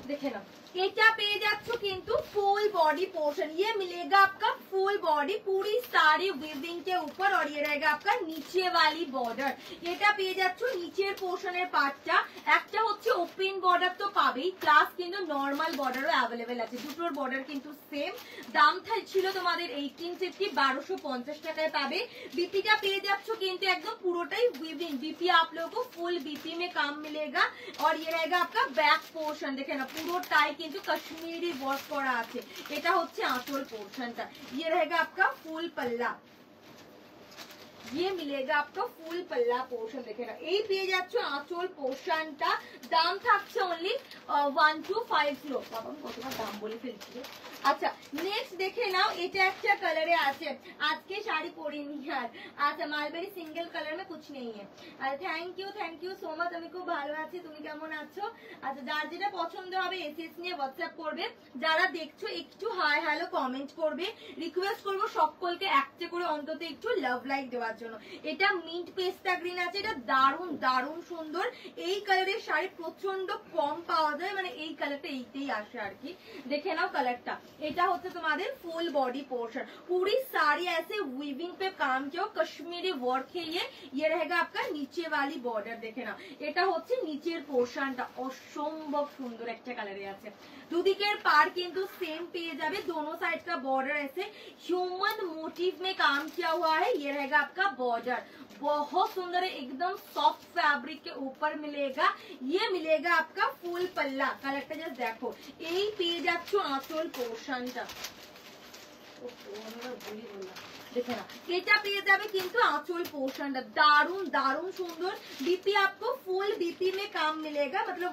देखे ना, এটা পেয়ে যাচ্ছ কিন্তু ফুল बॉडी पोर्शन, ये मिलेगा आपका फुल बॉडी, पूरी साड़ी वीविंग के ऊपर, और ये रहेगा आपका नीचे वाली बॉर्डर। এটা পেয়ে যাচ্ছ নিচের পোর্শনের পার্টটা, একটা হচ্ছে ওপেন বর্ডার তো পাবেই, প্লাস কিন্তু নরমাল বর্ডারও अवेलेबल আছে, দুটোর বর্ডার কিন্তু সেম। দাম ছিল তোমাদের 1850, 1250 টাকায় পাবে। बीपीটা পেয়ে যাচ্ছ কিন্তু একদম পুরোটাই वीविंग, बीपी आप लोगों को फुल बीपी में काम मिलेगा। और ये रहेगा आपका बैक पोर्शन, देखे ना পুরোটাই কিন্তু कश्मीरी वर्क করা আছে। এটা হচ্ছে আঁচল পোর্শনটা, ये रहेगा आपका फुल पल्ला, ये मिलेगा आपका फुल पल्ला पोर्शन, देखे ना। এই পেয়ে যাচ্ছ আঁচল পোর্শনটা, দাম থাকছে অনলি 1250। বাবা কতটা দাম বলে ফেলছি। আচ্ছা নেক্সট দেখে নাও, এটা একটা কালারে আছে, আজকে শাড়ি পরিনি আর। আচ্ছা মালবেরি সিঙ্গেল কালার में कुछ नहीं है। থ্যাংক ইউ সো মাচ, আমি খুব ভালো আছি, তুমি কেমন আছো? আচ্ছা যার যেটা পছন্দ হবে এসএস নিয়ে হোয়াটসঅ্যাপ করবে, যারা দেখছো একটু হাই হ্যালো কমেন্ট করবে। রিকোয়েস্ট করব সকলকে একটা করে অন্তত একটু লাভ লাইক দেওয়ার জন্য। এটা মিন্ট পেস্তা গ্রিন আছে, এটা দারুণ দারুণ সুন্দর। এই কালারের শাড়ি প্রচন্ড কম পাওয়া যায়, মানে এই কালারটা এইটাই আসে আর কি। দেখে নাও কালারটা, এটা হচ্ছে তোমাদের ফুল बॉडी पोर्शन, पूरी साड़ी ऐसे वीविंग पे काम किया, कश्मीरी वर्क है ये रहेगा आपका नीचे वाली बॉर्डर, देखे ना। এটা হচ্ছে নিচের পোর্শনটা, অসম্ভব সুন্দর একটা কালারে আছে। দুদিকের পার কিন্তু সেম পেয়ে যাবে, दोनों साइड का बॉर्डर ऐसे ह्यूमन मोटिव में काम किया हुआ है। ये रहेगा आपका बॉर्डर, बहुत सुंदर है, एकदम सॉफ्ट फैब्रिक के ऊपर मिलेगा। ये मिलेगा आपका फुल पल्ला, कलरটা জাস্ট দেখো। এই পেয়ে যাচ্ছ আঁচল পোর্শনটা, দেখে না, এটা পেয়ে যাবে কিন্তু आंचल पोर्शन दारुण दारुण सुंदर। बीपी आपको फुल बीपी में काम मिलेगा, मतलब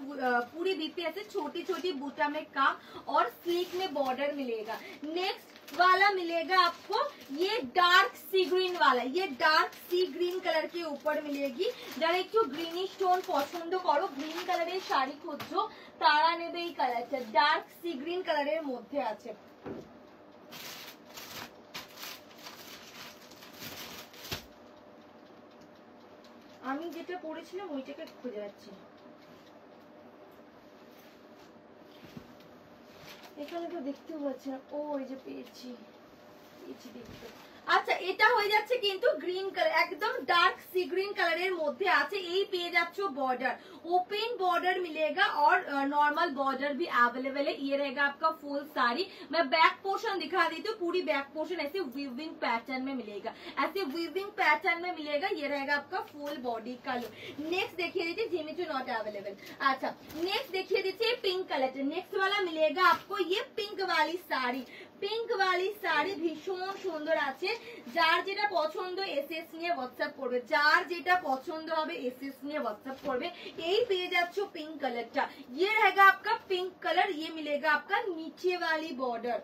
पूरी बीपी ऐसे छोटी छोटी बूटा में काम और स्लीक में बॉर्डर मिलेगा। नेक्स्ट वाला मिलेगा आपको ये डार्क सी ग्रीन वाला, ये डार्क सी ग्रीन कलर के ऊपर मिलेगी। যারা একটু গ্রিনিশ টোন পছন্দ করো, গ্রিন কালারের শাড়ি খুঁজছো, তারা নেবে এই কালারটা। ডার্ক সি গ্রিন কালারের মধ্যে আছে। আমি যেটা পরেছিলাম ওইটাকে খুঁজে যাচ্ছি, এখানে তো দেখতেও পাচ্ছি না। ও এই যে পেয়েছি দেখতে। আচ্ছা, এটা হয়ে যাচ্ছে কিন্তু গ্রিন কালার, একদম डार्क सी ग्रीन কালারের মধ্যে আছে। এই পেয়ে যাচ্ছ बॉर्डर, ओपन बॉर्डर मिलेगा और नॉर्मल बॉर्डर भी अवेलेबल है। ये रहेगा आपका फुल साड़ी। मैं बैक पोर्शन दिखा देती हूँ, पूरी बैक पोर्शन ऐसे वीविंग पैटर्न में मिलेगा, ऐसे वीविंग पैटर्न में मिलेगा। ये रहेगा आपका फुल बॉडी का लुक। नेक्स्ट देखिए दीजिए जिमिचू नॉट अवेलेबल। अच्छा, नेक्स्ट देखिए दीजिए पिंक कलर। नेक्स्ट वाला मिलेगा आपको ये पिंक वाली साड़ी। पिंक वाली শাড়ি ভীষণ সুন্দর আছে। যার যেটা পছন্দ এসএস নিয়ে হোয়াটসঅ্যাপ করবে, যার যেটা পছন্দ হবে এসএস নিয়ে হোয়াটসঅ্যাপ করবে। এই পেয়ে যাচ্ছ পিঙ্ক কালারটা। ये रहेगा आपका पिंक कलर। ये मिलेगा आपका नीचे वाली बॉर्डर,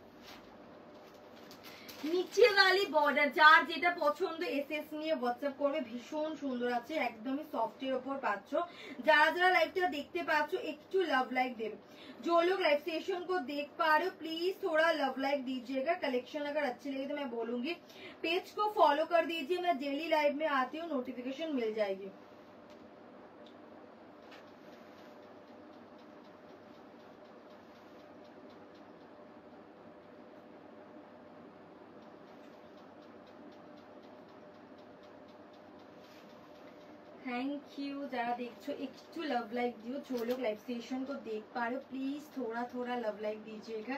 নিচে वाली बॉर्डर। যার যেটা পছন্দ এসএস নিয়ে হোয়াটসঅ্যাপ করবে। ভীষণ সুন্দর আছে, একদমই সফটের উপর পাচ্ছ। যারা যারা লাইভটা দেখতে পাচ্ছ একটু লাভ লাইক দেবে। जो लोग लाइव सेशन को देख पा रहे हो प्लीज थोड़ा लव लाइक दीजिएगा। कलेक्शन अगर अच्छी लगी तो मैं बोलूंगी पेज को फॉलो कर दीजिए। मैं डेली लाइव में आती हूँ, नोटिफिकेशन मिल जाएगी। Thank you. जरा देखो एक लव लाइक दियो। जो लोग लाइव सेशन को देख पा रहे हो प्लीज थोड़ा थोड़ा लव लाइक दीजिएगा।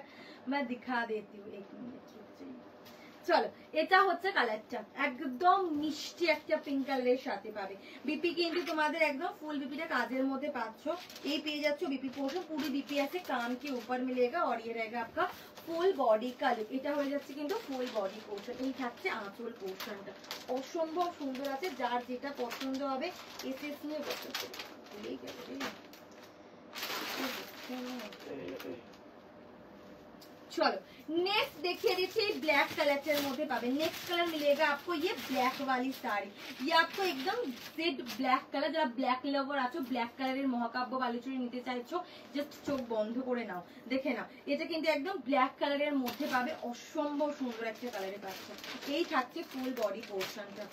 मैं दिखा देती हूँ, एक मिनट रुक जाइए। চলো, এটা হচ্ছে কালারটা, একদম মিষ্টি একটা পিঙ্ক কালারের সাথে পাবে। বিপি কিন্তু তোমাদের একদম ফুল বিপিটা কাজের মধ্যে পাচ্ছ। এই পেয়ে যাচ্ছ বিপি পোর্শন, पूरी बीपी ऐसे कान के ऊपर मिलेगा और ये रहेगा आपका ফুল বডি का लुक। এটা হয়ে যাচ্ছে কিন্তু ফুল বডি পোর্শন। এই থাকছে আঁচল পোর্শনটা, অসম্ভব সুন্দর আছে। যার যেটা পছন্দ হবে এসএস নিয়ে বসে ভুলেই গেল। चलो नेक्स्ट देखिए दीजिए ब्लैक कलर के मध्य पावे। नेक्स्ट कलर मिलेगा आपको ये ब्लैक वाली साड़ी। ये आपको एकदम जेड ब्लैक कलर, जरा ब्लैक लवर आছো ब्लैक কালারের মহাকাব্য বালুচুরি নিতে চাইছো জাস্ট চোখ বন্ধ করে নাও, দেখে নাও। এটা কিন্তু একদম ব্ল্যাক কালারের মধ্যে পাবে, অসম্ভব সুন্দর একটা কালারে পাচ্ছে। এই থাকছে ফুল বডি পোর্শনটা।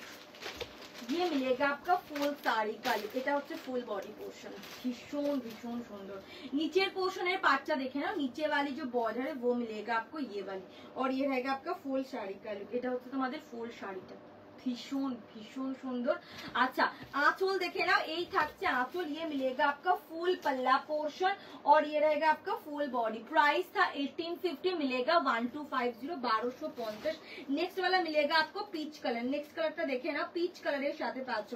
ये मिलेगा आपका फुल साड़ी का लुक। এটা হচ্ছে ফুল বডি পোর্শন, ভীষণ ভীষণ সুন্দর। নিচের পোর্শনের পার্টটা দেখে নাও, নিচে वाली जो बॉर्डर है वो मिलेगा आपको ये वाली और ये रहेगा आपका फुल শাড়ি का लुक। এটা হচ্ছে তোমাদের ফুল শাড়িটা, ভীষণ ভীষণ সুন্দর। আচ্ছা, आंचल देखे ना, এই থাকছে आंचल। ये मिलेगा आपका फुल पल्ला पोर्शन और ये रहेगा आपका फुल बॉडी। प्राइस था 1850, मिलेगा 1250 1250। नेक्स्ट वाला मिलेगा आपको पीच कलर। नेक्स्ट कलरটা দেখে না, पीच কালারের সাথে পাচ্ছ।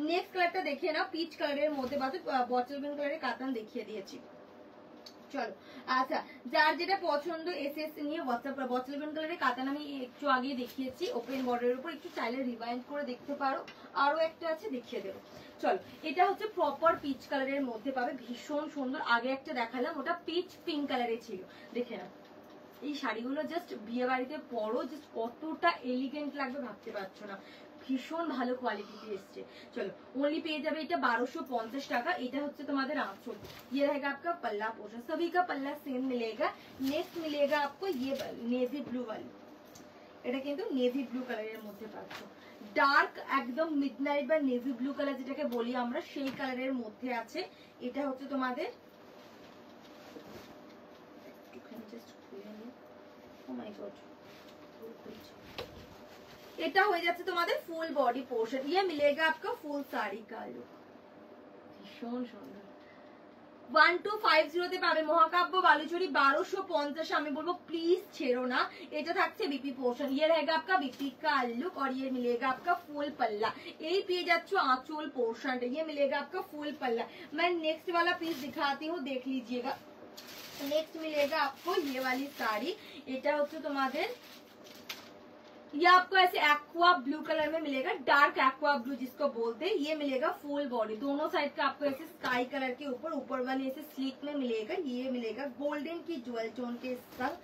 নেক্সট কালারটা দেখে না, पीच কালারের মধ্যে পাচ্ছ। বটল গ্রিন কালারের কাতান দেখিয়ে দিয়েছি। চলো, আচ্ছা যার যেটা পছন্দ এসএস নিয়ে হোয়াটসঅ্যাপ করো। বটল গ্রিন কালারের কাতান আমি একটু আগে দেখিয়েছি ওপেন বর্ডারের উপর, একটু চাইলে রিভাইন্ড করে দেখতে পারো। আরো একটা আছে দেখিয়ে দেবো। চলো, এটা হচ্ছে প্রপার পিচ কালারের মধ্যে পাবে, ভীষণ সুন্দর। আগে একটা দেখালাম ওটা পিচ পিঙ্ক কালারে ছিল, দেখে না। এই শাড়িগুলো জাস্ট বিয়ে বাড়িতে পরো, জাস্ট কতটা এলিগেন্ট লাগবে ভাবতে পারছো না। ভীষণ ভালো কোয়ালিটিতে এসছে। চলো, ओनली পেয়ে যাবে এটা 1250 টাকা। এটা হচ্ছে তোমাদের आंचल। ये रहेगा आपका पल्ला पोर्शन, सभी का पल्ला सेम मिलेगा। नेक्स्ट मिलेगा आपको ये नेवी ब्लू वाली। এটা কিন্তু নেভি ব্লু কালারের মধ্যে পাচ্ছ। ডার্ক একদম মিডনাইট বা নেভি ব্লু কালার যেটাকে বলি আমরা, সেই কালারের মধ্যে আছে। এটা হচ্ছে তোমাদের এটা হয়ে যাচ্ছে তোমাদের ফুল বডি পোর্শন। ये मिलेगा आपका फुल साड़ी का लुक, ভীষণ সুন্দর। 1250 তে পাবে। মহাকাব্য বালুচুরি 1250। আমি বলবো প্লিজ ছেড়ো না। এটা থাকছে বিপি পোর্শন। ये रहेगा आपका बीपी का लुक और ये मिलेगा आपका फुल पल्ला। এই পেয়ে যাচ্ছ आंचल पोर्शन। ये मिलेगा आपका फुल पल्ला। मैं नेक्स्ट वाला पीस दिखाती हूँ, देख लीजिएगा। नेक्स्ट मिलेगा आपको ये वाली साड़ी। এটা হচ্ছে তোমাদের ये आपको ऐसे एक्वा ब्लू कलर में मिलेगा, डार्क एक्वा ब्लू जिसको बोलते हैं। ये मिलेगा फुल बॉडी, दोनों साइड का आपको ऐसे स्काई कलर के ऊपर वाली ऐसे स्लीक में मिलेगा। ये मिलेगा गोल्डन की ज्वेल टोन के संग।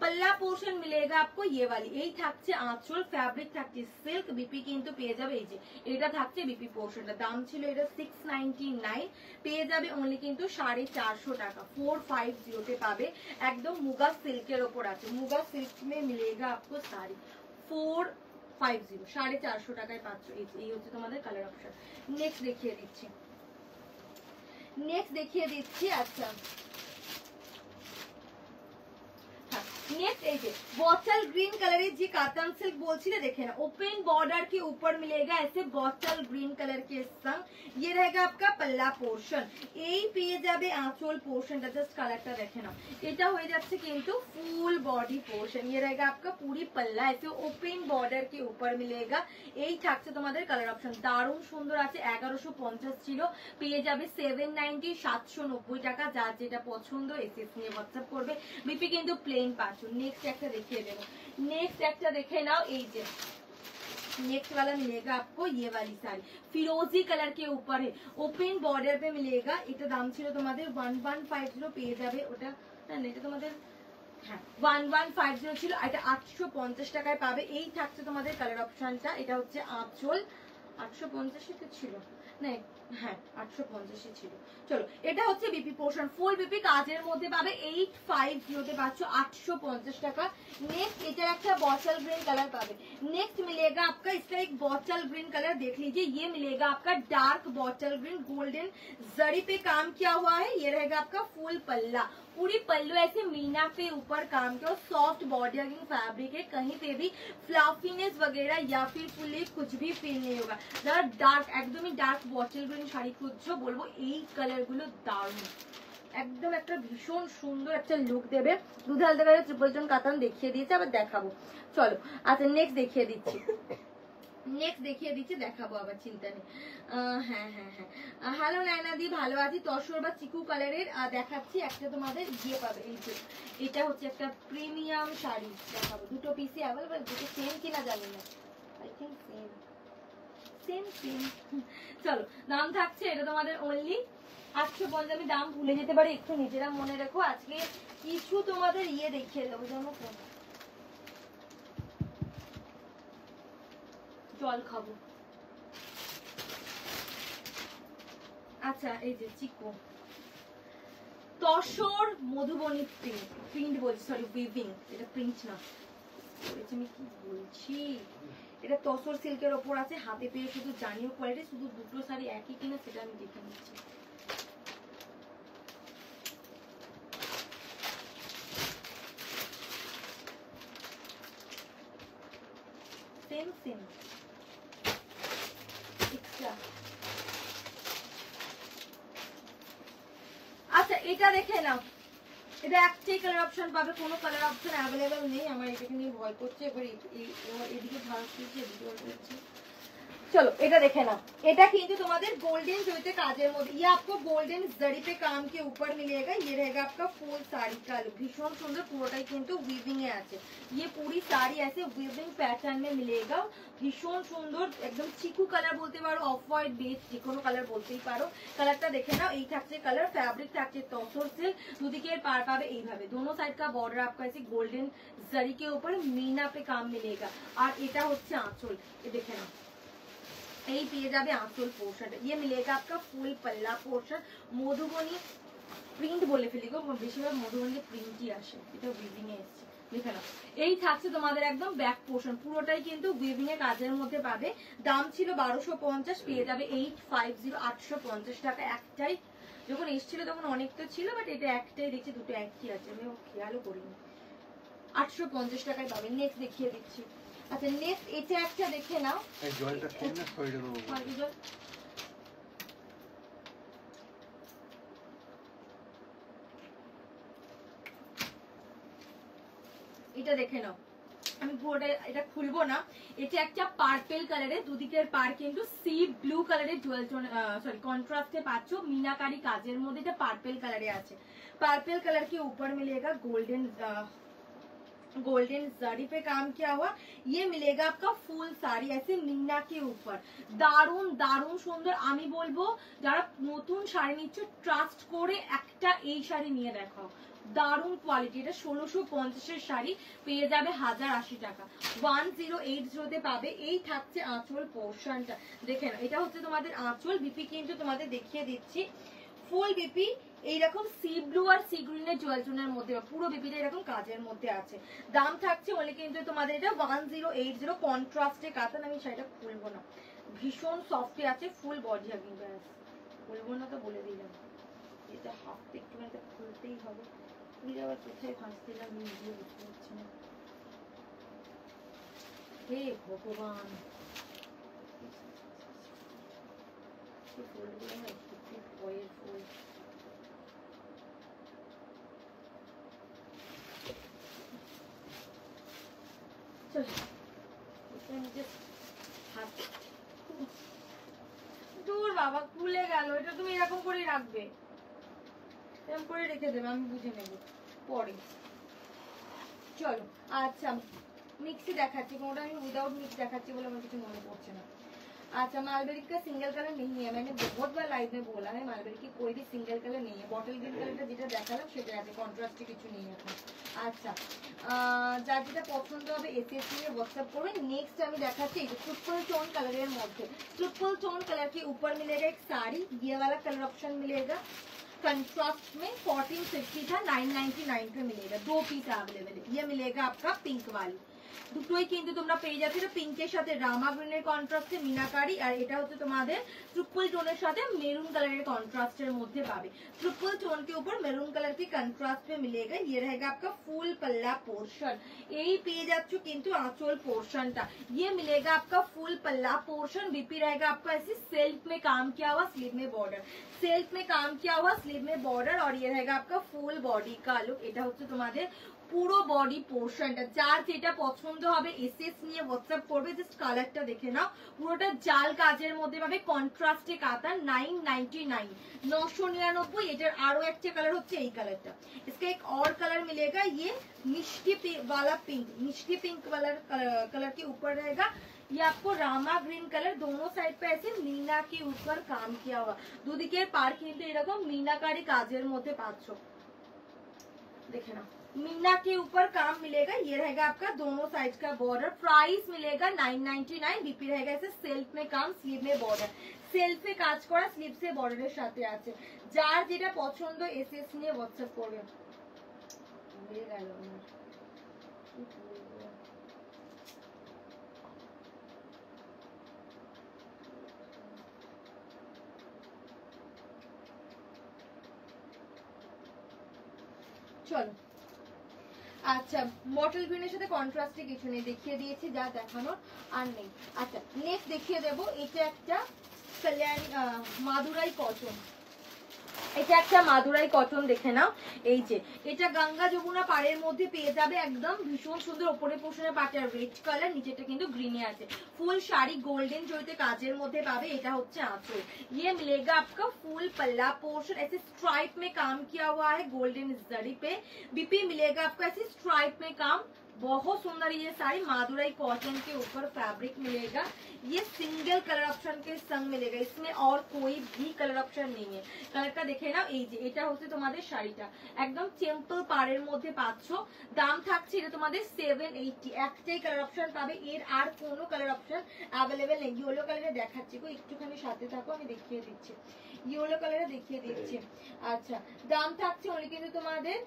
पल्ला पोर्शन मिलेगा आपको ये वाली, এই থাকছে আঁচল, ফ্যাব্রিক থাকছে সিল্ক, বিপি কিন্তু পেয়ে যাবে এই যে এটা থাকছে বিপি পোর্শনটা। দাম ছিল এটা 699, পেয়ে যাবে অনলি কিন্তু 450 টাকা, 450 তে পাবে। একদম মুগা সিল্কের ওপর আছে, মুগা সিল্ক में मिलेगा आपको साड़ी 450, 450 টাকায় পাচ্ছ। এই হচ্ছে তোমাদের কালার অপশন। নেক্সট দেখিয়ে দিচ্ছি। আচ্ছা नेक्स्ट এই যে बॉटल ग्रीन कलर जी कातन सिल्क बोलছিলে দেখে ना, ओपन बॉर्डर के ऊपर मिलेगा ऐसे बॉटल ग्रीन कलर के संग। ये रहेगा आपका पल्ला पोर्शन, এই পেয়ে যাবে আঁচল পোর্শনটা। জাস্ট কালারটা দেখে না, এটা হয়ে যাচ্ছে কিন্তু ফুল বডি পোর্শন। ये रहेगा आपका पूरी पल्ला ऐसे ओपन बॉर्डर के ऊपर मिलेगा। এই থাকছে তোমাদের কালার অপশন, দারুণ সুন্দর আছে। 1150 ছিল, পেয়ে যাবে 790, 790 টাকা। যার যেটা পছন্দ এসএস নিয়ে হোয়াটসঅ্যাপ করবে। বিপি কিন্তু প্লেন পাচ্ছ। नेक्स्ट একটা দেখিয়ে দেবো, नेक्स्ट একটা দেখে নাও। এই যে नेक्स्ट वाला मिलेगा आपको ये वाली साड़ी, फिरोजी कलर के ऊपर है, ओपन बॉर्डर पे मिलेगा। এটা দাম ছিল তোমাদের 1150, পেয়ে যাবে ওটা না, এটা তোমাদের হ্যাঁ 1150 ছিল, এটা 850 টাকায় পাবে। এই থাকছে তোমাদের কালার অপশনটা। এটা হচ্ছে আঁচল, 850 তো ছিল না, হ্যাঁ 850 ছিল। চলো এটা হচ্ছে বিপি পোর্শন, ফুল বিপি কাজের মধ্যে পাবে। 850 তে পাচ্ছ 850 টাকা। नेक्स्ट इधर একটা बॉटल ग्रीन कलर पावे। नेक्स्ट मिलेगा आपका इसका एक बॉटल ग्रीन कलर देख लीजिए, ये मिलेगा आपका डार्क बॉटल ग्रीन, गोल्डन जरी पे काम किया हुआ है। ये रहेगा आपका फुल पल्ला, पूरी पल्लू ऐसे मीना पे ऊपर काम किया, सॉफ्ट बॉर्डरिंग फैब्रिक है, कहीं पे भी फ्लफीनेस वगैरह या फिर फुली कुछ भी फील नहीं होगा। যারা ডার্ক একদমই ডার্ক বটল গ্রিন শাড়ি খুঁজছো, বলবো এই কালার গুলো দারুণ, একদম একটা ভীষণ সুন্দর একটা লুক দেবে। দুধাল দেবে ট্রিপল টোন কাতান দেখিয়ে দিয়েছে, আবার দেখাবো। চলো আচ্ছা নেক্সট দেখিয়ে দিচ্ছি, দেখাবো আবার, চিন্তা নেই। হ্যাঁ হ্যালো নায়নাদি, ভালো আছি। তসর বা চিকু কালারের দেখাচ্ছি একটা তোমাদের ইয়ে পাবে। এই যে এটা হচ্ছে একটা প্রিমিয়াম শাড়ি দেখাবো, দুটো পিসি অ্যাভেলেবল, দুটো সেম কিনা জানি না, আই থিঙ্ক সেম। চলো দাম থাকছে এটা তোমাদের অনলি 850। আমি দাম ভুলে যেতে পারি, একটু নিজেরা মনে রেখো। আজকে কিছু তোমাদের ইয়ে দেখিয়ে দেবো, যেমন জল খাবো। আচ্ছা এই যে চিকু তসর মধুবনী প্রিন্ট বলছি, সরি উইভিং, এটা প্রিন্ট না, আমি কি বলছি, এটা তসর সিল্কের ওপর আছে। হাতে পেয়ে শুধু জানিও কোয়ালিটি, শুধু দুটো শাড়ি একই কিনা সেটা আমি দেখে নিচ্ছি। সেম আচ্ছা এটা দেখে নাও, এটা একটাই কালার অপশন পাবে, কোনো কালার অপশন অ্যাভেলেবেল নেই। আমার এটাকে নিয়ে ভয় করছে, এবার এদিকে ভারত করছে, এদিকে ভয় করছে। चलो এটা দেখে নাও, এটা কিন্তু তোমাদের गोल्डन জড়িতে কাজের মধ্যে। ये आपको गोल्डन जरी पे काम के ऊपर मिलेगा। ये रहेगा आपका फुल साड़ी का लुक, भीषण सुंदर, পুরোটাই কিন্তু উইভিং এ আছে। ये पूरी साड़ी ऐसे উইভিং প্যাটার্ন में मिलेगा, ভীষণ সুন্দর, একদম চিকু কালার বলতে পারো, অফ হোয়াইট বেজ, যে কোনো কালার বলতেই পারো। কালারটা দেখে নাও, এই থাকছে কালার, ফ্যাব্রিক থাকছে তসর সিল্ক, দুদিকে পার পাবে এইভাবে, दोनों साइड का बॉर्डर आपका ऐसे गोल्डन जरी के ऊपर मीना पे काम मिलेगा। আর এটা হচ্ছে আঁচল, ये দেখে নাও, এই পেয়ে যাবে আঁচল পোর্শনটা। ये मिलेगा आपका फुल पल्ला पोर्शन, মধুবনী প্রিন্ট বলে ফেলি গো, বেশিরভাগ মধুবনী প্রিন্টই আসে, এটা উইভিং এ এসেছে। দেখে নাও, এই থাকছে তোমাদের একদম ব্যাক পোর্শন, পুরোটাই কিন্তু উইভিং এ কাজের মধ্যে পাবে। দাম ছিল 1250, পেয়ে যাবে 850, 850 টাকা। একটাই যখন এসেছিল তখন অনেক তো ছিল, বাট এটা একটাই দেখছি, দুটো একই আছে, আমি খেয়ালও করিনি। 850 টাকায় পাবে। নেক্সট দেখিয়ে দিচ্ছি। আচ্ছা নেক্সট এটা একটা দেখে নাও, এই জলটা খেয়ে না শরীরে দেবো, এটা দেখে নাও, আমি পুরোটা এটা খুলবো না। এটা একটা পার্পল কালারে, দুদিকের পার কিন্তু সি ব্লু কালারের ডুয়াল টোন, সরি কন্ট্রাস্টে পাচ্ছ, মিনাকারি কাজের মধ্যে। এটা পার্পল কালারে আছে, পার্পল কালার के ऊपर मिलेगा गोल्डन गोल्डन जरी पे काम किया हुआ। ये मिलेगा आपका फुल साड़ी ऐसे मीना के ऊपर, দারুন দারুন সুন্দর। আমি বলবো যারা নতুন শাড়ি নিচ্ছ ট্রাস্ট করে একটা এই শাড়ি নিয়ে দেখাও, দারুন কোয়ালিটি। এটা 1650 শাড়ি, পেয়ে যাবে 1080 টাকা। 1080 পাবে। এই থাকছে আঁচল পোর্শনটা, দেখে নাও। এটা হচ্ছে তোমাদের আঁচল। বিপি কিন্তু তোমাদের দেখিয়ে দিচ্ছি, ফুল বিপি এইরকম সি ব্লু আর সি গ্রিনের জুয়েলটনের মধ্যে, পুরো বিপিটা এরকম কাজের মধ্যে আছে। দাম থাকছে বলে কিন্তু তোমাদের এটা 1080 কন্ট্রাস্টে কাতান। আমি শাড়িটা খুলবো না, ভীষণ সফট আছে, ফুল বডি হাগিং ব্যাস। খুলবো না তো বলে দিলাম, এটা হাফতে একটু খুলতেই হবে। খুলে আবার কোথায় ফাঁসছিলাম নিজে বুঝতে পারছি না। হে ভগবান, ফুলগুলো না সত্যি ভয়ের ফুল। দূর বাবা, খুলে গেল। এটা তুমি এরকম করে রাখবে, এরকম করে রেখে দেবে, আমি বুঝে নেব পরে। চলো আচ্ছা, মিক্সি দেখাচ্ছি, কোনটা আমি উইদাউট মিক্স দেখাচ্ছি বলে আমার কিছু মনে পড়ছে না। अच्छा मालबेरी का सिंगल कलर नहीं है, मैंने बहुत बार लाइव में बोला है मालबेरी की कोई भी सिंगल कलर नहीं है। बॉटल ग्रीन कलर যেটা দেখালাম সেটা আছে, কন্ট্রাস্টে কিছু নেই এখন। আচ্ছা যার যেটা পছন্দ হবে এসএসসি এ WhatsApp করবে। নেক্সট আমি দেখাচ্ছি এই ট্রিপল টোन कलर মধ্যে, ट्रिपल टोन कलर के ऊपर मिलेगा एक साड़ी, ये वाला कलर ऑप्शन मिलेगा कंट्रास्ट में। 1450 था, 999 पे मिलेगा। 2 पीस अवेलेबल है। ये मिलेगा आपका पिंक वाली, দুটোই কিন্তু তোমরা পেয়ে যাচ্ছ। এটা পিঙ্কের সাথে রামা গ্রিনের কন্ট্রাস্টে মিনাকারি, আর এটা হচ্ছে তোমাদের ट्रिपल टोन সাথে মেরুন কালারের কন্ট্রাস্টের মধ্যে পাবে। ट्रिपल टोन के ऊपर মেরুন কালার की कंट्रास्ट में मिलेगा। ये रहेगा आपका फुल पल्ला पोर्शन। এই পেয়ে যাচ্ছ কিন্তু आंचल पोर्शनটা, ये मिलेगा आपका फुल पल्ला पोर्शन। बीपी रहेगा आपका ऐसे सेल्फ में काम किया हुआ, स्लीव में बॉर्डर, सेल्फ में काम किया हुआ, स्लीव में बॉर्डर, और ये रहेगा आपका फुल बॉडी का लुक। এটা হচ্ছে তোমাদের পুরো বডি পোর্শনটা। যার যেটা পছন্দ হবে এসএস নিয়ে WhatsApp করবে। জাস্ট কালারটা দেখে নাও, পুরোটা জাল কাজের মধ্যে পাবে, কন্ট্রাস্টে কাতান। 999, 999। এটার আরো একটা কালার হচ্ছে এই কালারটা। इसका एक और कलर मिलेगा, ये मिष्टी वाला पिंक, मिष्टी पिंक कलर के ऊपर रहेगा। ये आपको रामा ग्रीन कलर, दोनों साइड पे ऐसे मीना के ऊपर काम किया हुआ। দুদিকে পার কিন্তু এরকম মিনাকারি কাজের মধ্যে পাচ্ছ, देखे ना। मीना के ऊपर काम मिलेगा। ये रहेगा आपका दोनों साइड का बॉर्डर। प्राइस मिलेगा 999। बीपी रहेगा ऐसे सेल्फ में काम, स्लीव में बॉर्डर, সেলফে কাজ করা, স্লিভসে বর্ডারের সাথে আছে। যার যেটা পছন্দ এসএস নিয়ে WhatsApp করবে। ভুলে গেল আমার, চলো। আচ্ছা বটল গ্রিনের সাথে কন্ট্রাস্টে কিছু নেই, দেখিয়ে দিয়েছি, যা দেখানোর আর নেই। আচ্ছা নেক্সট দেখিয়ে দেবো, এটা একটা কল্যাণী মাদুরাই কটন। এটা একটা মাদুরাই কটন, দেখে নাও। এই যে এটা গঙ্গা যমুনা পাড়ের মধ্যে পেয়ে যাবে, একদম ভীষণ সুন্দর। ওপরে পোর্শনে পাটে রেড কালার, নিচেটা কিন্তু গ্রিনে আছে। ফুল শাড়ি গোল্ডেন জড়িতে কাজের মধ্যে পাবে। এটা হচ্ছে আঁচল। ये मिलेगा आपका फुल पल्ला पोर्शन, ऐसे स्ट्राइप में काम किया हुआ है गोल्डन जरी पे। बीपी मिलेगा आपको ऐसे स्ट्राइप में काम, बहुत सुंदर ये साड़ी। मादुराई कॉटन के ऊपर फैब्रिक मिलेगा। ये सिंगल कलर ऑप्शन के संग मिलेगा, इसमें और कोई भी कलर ऑप्शन नहीं है। কালারটা দেখে নাও। এই যে এটা হচ্ছে তোমাদের শাড়িটা, একদম সিম্পল পাড়ের মধ্যে পাচ্ছ। দাম থাকছে এটা তোমাদের 780। একটাই কালার অপশন পাবে, এর আর কোনো কালার অপশন অ্যাভেলেবেল নেই। ইয়েলো কালারে দেখাচ্ছি গো, একটুখানি সাথে থাকো, আমি দেখিয়ে দিচ্ছি। ইয়েলো কালারে দেখিয়ে দিচ্ছি। আচ্ছা দাম থাকছে ওই কিন্তু তোমাদের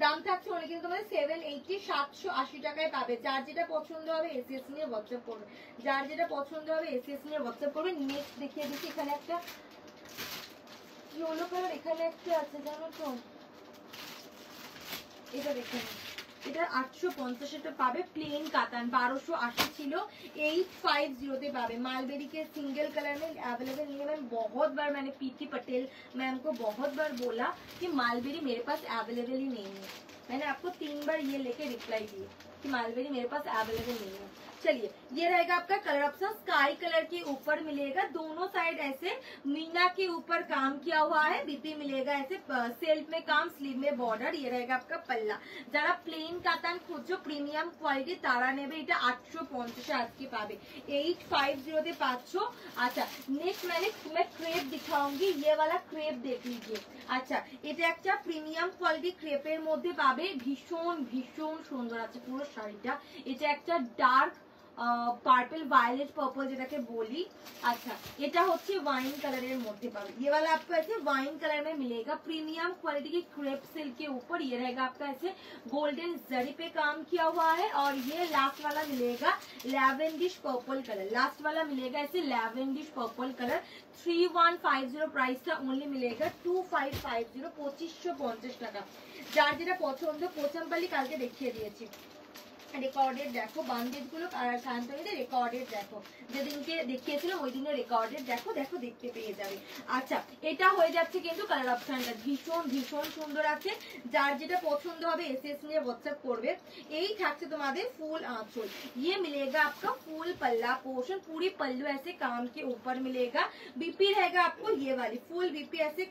দাম থাকছে অনেক কিন্তু তোমাদের 780, 780 টাকায় পাবে। যার যেটা পছন্দ হবে এসএস নিয়ে WhatsApp করবে, যার যেটা পছন্দ হবে এসএস নিয়ে WhatsApp করবে। নেক্সট দেখিয়ে দিচ্ছি, এখানে একটা ইয়েলো কালার, এখানে একটা আছে জানো তো, এটা দেখে নিন। এটা 850 টা পাবে, प्लेन कातान। 1280 ছিল, 850 তে पावे। मालबेरी के सिंगल कलर में अवेलेबल नहीं है। मैम बहुत बार मैंने पीटी पटेल मैम को बहुत बार बोला कि मालबेरी मेरे पास अवेलेबल ही नहीं है। मैंने आपको 3 बार ये लेके रिप्लाई दिए कि मालवेरी मेरे पास अवेलेबल नहीं है। चलिए ये रहेगा आपका कलर ऑप्शन, स्काई कलर के ऊपर मिलेगा, दोनों साइड ऐसे मीना के ऊपर काम किया हुआ है, बीपी मिलेगा ऐसे सेल्फ में काम, स्लीव में बॉर्डर। ये रहेगा आपका पल्ला। যারা প্লেন কাতান খুঁজছো প্রিমিয়াম কোয়ালিটি তারা নেবে এটা 850 আজকে পাবে, 850 তে পাচ্ছ। আচ্ছা नेक्स्ट मैं क्रेप दिखाऊंगी, ये वाला क्रेप देख लीजिए। আচ্ছা এটা একটা প্রিমিয়াম কোয়ালিটি ক্রেপের মধ্যে পাবে, ভীষণ ভীষণ সুন্দর আছে পুরো শাড়িটা। এটা একটা ডার্ক पार्पल वायलेट पर्पल যেটাকে বলি। अच्छा এটা হচ্ছে वाइन कलर এর মধ্যে পাবে, ये वाला आपको ऐसे वाइन कलर में मिलेगा, प्रीमियम क्वालिटी की क्रेप सिल्क के ऊपर। ये रहेगा आपका ऐसे गोल्डन जरी पे काम किया हुआ है, और ये लास्ट वाला मिलेगा लैवेंडिश पर्पल कलर, लास्ट वाला मिलेगा ऐसे लैवेंडिश पर्पल कलर। 3150 प्राइस था, ओनली मिलेगा 2550, 2550 টাকা। যার যেটা পছন্দ পোচামপালি কালকে দেখিয়ে দিয়েছি, রেকর্ডেড দেখো বান্ডেড গুলো সান্তনিতে রেকর্ডেড দেখো, যেদিনকে দেখিয়েছিলাম ওই দিনের রেকর্ডেড দেখো, দেখো দেখতে পেয়ে যাবে। আচ্ছা এটা হয়ে যাচ্ছে কিন্তু কালার অপশনটা ভীষণ ভীষণ সুন্দর আছে, যার যেটা পছন্দ হবে এসএস নিয়ে হোয়াটসঅ্যাপ করবে। এই থাকছে তোমাদের ফুল आंचल, ये मिलेगा आपका फुल पल्ला पोर्शन, पूरी पल्लू ऐसे काम के ऊपर मिलेगा, बीपी रहेगा आपको ये वाली फुल बीपी ऐसे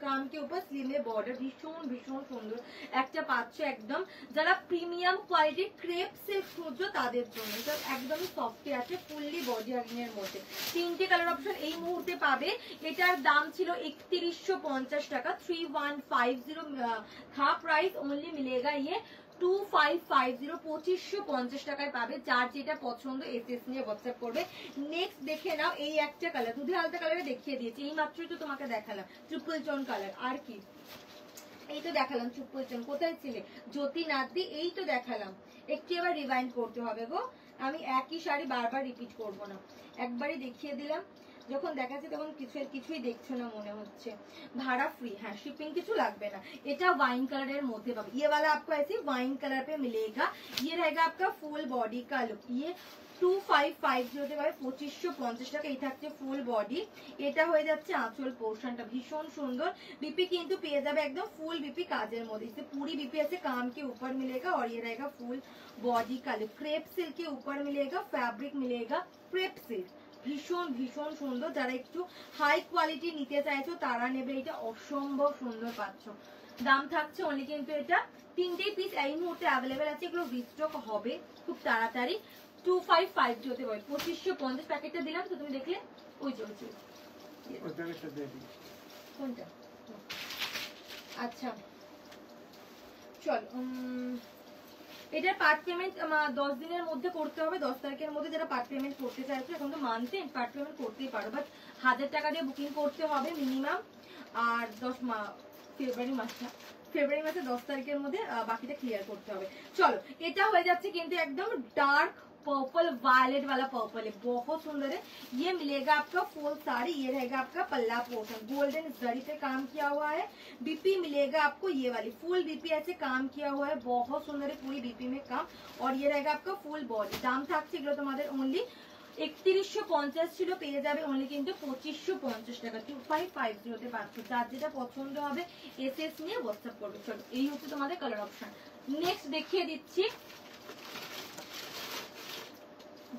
काम के ऊपर, स्लीव में बॉर्डर, भीषण भीषण সুন্দর একটা পাচ্ছ একদম। যারা প্রিমিয়াম কোয়ালিটি ক্রেপ সিল্ক খুঁজছো তাদের জন্য এটা একদমই সফট আছে, ফুললি বডি আর্গিনের মধ্যে। 3টে কালার অপশন এই মুহূর্তে পাবে। এটার দাম ছিল 3150 টাকা, 3150 था प्राइस, ओनली मिलेगा ये 2550, 2550 টাকায় পাবে। যার যেটা পছন্দ এসএস নিয়ে হোয়াটসঅ্যাপ করবে। নেক্সট দেখে নাও এই একটা কালার, দুধে হালকা কালারে দেখিয়ে দিয়েছি, এই মাত্রই তো তোমাকে দেখালাম ট্রিপল টোন কালার। আর কি এই তো দেখালাম ট্রিপল টোন, কোথায় ছিলে জ্যোতি নাদি, এই তো দেখালাম। একটু এবার রিভাইন্ড করতে হবে গো, আমি একই শাড়ি বারবার রিপিট করব না, একবারই দেখিয়ে দিলাম। যখন দেখাচ্ছে তখন কিছুই দেখছো না মনে হচ্ছে। भाड़ा फ्री, हाँ शिपिंग কিছু লাগবে না। এটা वाइन कलर এর মধ্যে পাবে, ये वाला आपको ऐसे वाइन कलर पे मिलेगा। ये रहेगा आपका फुल बॉडी का लुक, ये 2550 তে পাবে 2550 টাকা। এই থাকছে ফুল বডি, এটা হয়ে যাচ্ছে আঁচল পোর্শনটা, ভীষণ সুন্দর। बीपी কিন্তু পেয়ে যাবে একদম ফুল बीपी কাজের মধ্যে, इसे पूरी बीपी ऐसे काम के ऊपर मिलेगा, और ये रहेगा फुल बॉडी का लुक। क्रेप सिल्क के ऊपर मिलेगा, फैब्रिक मिलेगा क्रेप सिल्क, ভীষণ ভীষণ সুন্দর। যারা একটু হাই কোয়ালিটি নিতে চাইছো তারা নেবে, এটা অসম্ভব সুন্দর পাচ্ছ। দাম থাকছে অনলি কিন্তু এটা 3টেই পিস এই মুহূর্তে অ্যাভেলেবেল আছে, এগুলো রিস্টক হবে খুব তাড়াতাড়ি। 2550 হতে পারে, 2550 প্যাকেটটা দিলাম তো তুমি দেখলে, ওই চলছে কোনটা। আচ্ছা চল এটার পার্ট পেমেন্ট 10 দিনের মধ্যে করতে হবে, 10 তারিখের মধ্যে যারা পার্ট পেমেন্ট করতে চাইছো, এখন তো মানতে পার্ট পেমেন্ট করতেই পারো, বাট 1000 টাকা দিয়ে বুকিং করতে হবে মিনিমাম। আর ফেব্রুয়ারি মাসে 10 তারিখের মধ্যে বাকিটা ক্লিয়ার করতে হবে। চলো এটা হয়ে যাচ্ছে কিন্তু একদম ডার্ক पर्पल वायलेट वाला पर्पल है, बहुत सुंदर है। ये मिलेगा आपका फुल साड़ी, ये रहेगा आपका पल्ला पोर्शन, गोल्डन जरी पे काम किया हुआ है। बीपी मिलेगा आपको ये वाली फुल बीपी ऐसे काम किया हुआ है, बहुत सुंदर है पूरी बीपी में काम, और ये रहेगा आपका फुल बॉडी। दाम থাকছে এগুলো তোমাদের অনলি 3150 ছিল, পেয়ে যাবে অনলি কিন্তু 2550 টাকা, 2550 তে পাচ্ছ। যার যেটা পছন্দ হবে এসএস নিয়ে হোয়াটসঅ্যাপ করবে। চলো এই হচ্ছে তোমাদের কালার অপশন। নেক্সট দেখিয়ে দিচ্ছি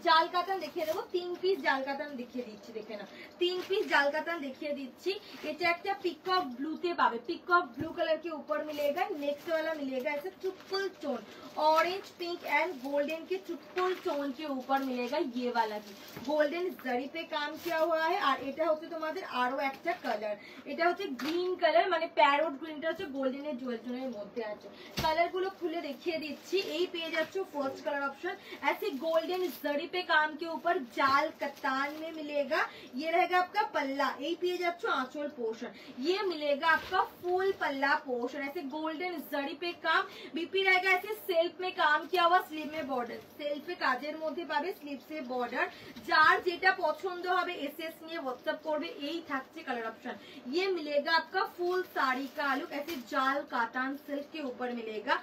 জাল কাতান দেখিয়ে দেবো, 3 পিস জাল কাতান দেখিয়ে দিচ্ছি, দেখে না 3 পিস জাল কাতান দেখিয়ে দিচ্ছি। এটা একটা पिकॉक ब्लू ते पावे, पिकॉक ब्लू कलर के ऊपर मिलेगा। नेक्स्ट वाला मिलेगा ऐसे triple tone, orange pink and golden के ट्रिपल टोन के ऊपर मिलेगा। ये वाला भी गोल्डन जरी पे काम किया हुआ है। और এটা হচ্ছে তোমাদের আরো একটা কালার, এটা হচ্ছে গ্রিন কালার, মানে প্যারট গ্রিনটা হচ্ছে গোল্ডেনের জুয়েল টোনের মধ্যে আছে। কালার গুলো খুলে দেখিয়ে দিচ্ছি। এই পেয়ে যাচ্ছ ফার্স্ট কালার অপশন ऐसे गोल्डन जरी पे काम के ऊपर जाल कतान में मिलेगा। ये रहेगा आपका पल्ला, यही पेज आपको आंचल पोर्शन, ये मिलेगा आपका फुल पल्ला पोर्शन, ऐसे गोल्डन जरी पे काम। बीपी रहेगा ऐसे सेल्फ में काम किया हुआ, स्लीव में बॉर्डर, सेल्फ पे কাজের মধ্যে পাবে, স্লিভ से बॉर्डर। যার যেটা পছন্দ হবে এসএস নিয়ে হোয়াটসঅ্যাপ করবে। এই থাকছে কালার অপশন। ये मिलेगा आपका फुल साड़ी का लुक, ऐसे जाल कातान सिल्क के ऊपर मिलेगा।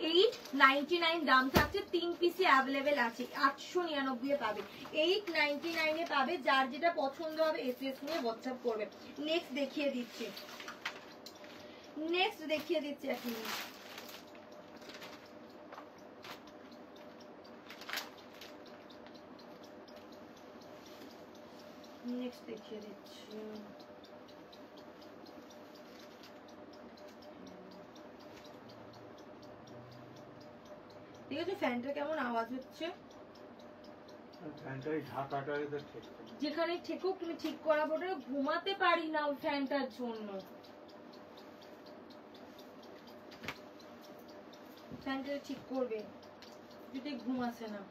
899 দাম থাকছে, 3 পিসে অ্যাভেলেবেল আছে, 899 এ পাবে, 899 এ পাবে। যার যেটা পছন্দ হবে এসএস নিয়ে হোয়াটসঅ্যাপ করবে। নেক্সট দেখিয়ে দিচ্ছি, এখন নেক্সট দেখিয়ে দিচ্ছি। ঠিক আছে, ফ্যানটা কেমন আওয়াজ হচ্ছে? যেখানে ঠেকুক তুমি ঠিক করাবো, ঘুমাতে পারি না ওই ফ্যানটার জন্য। ফ্যানটা ঠিক করবে, যদি ঘুম আসে না।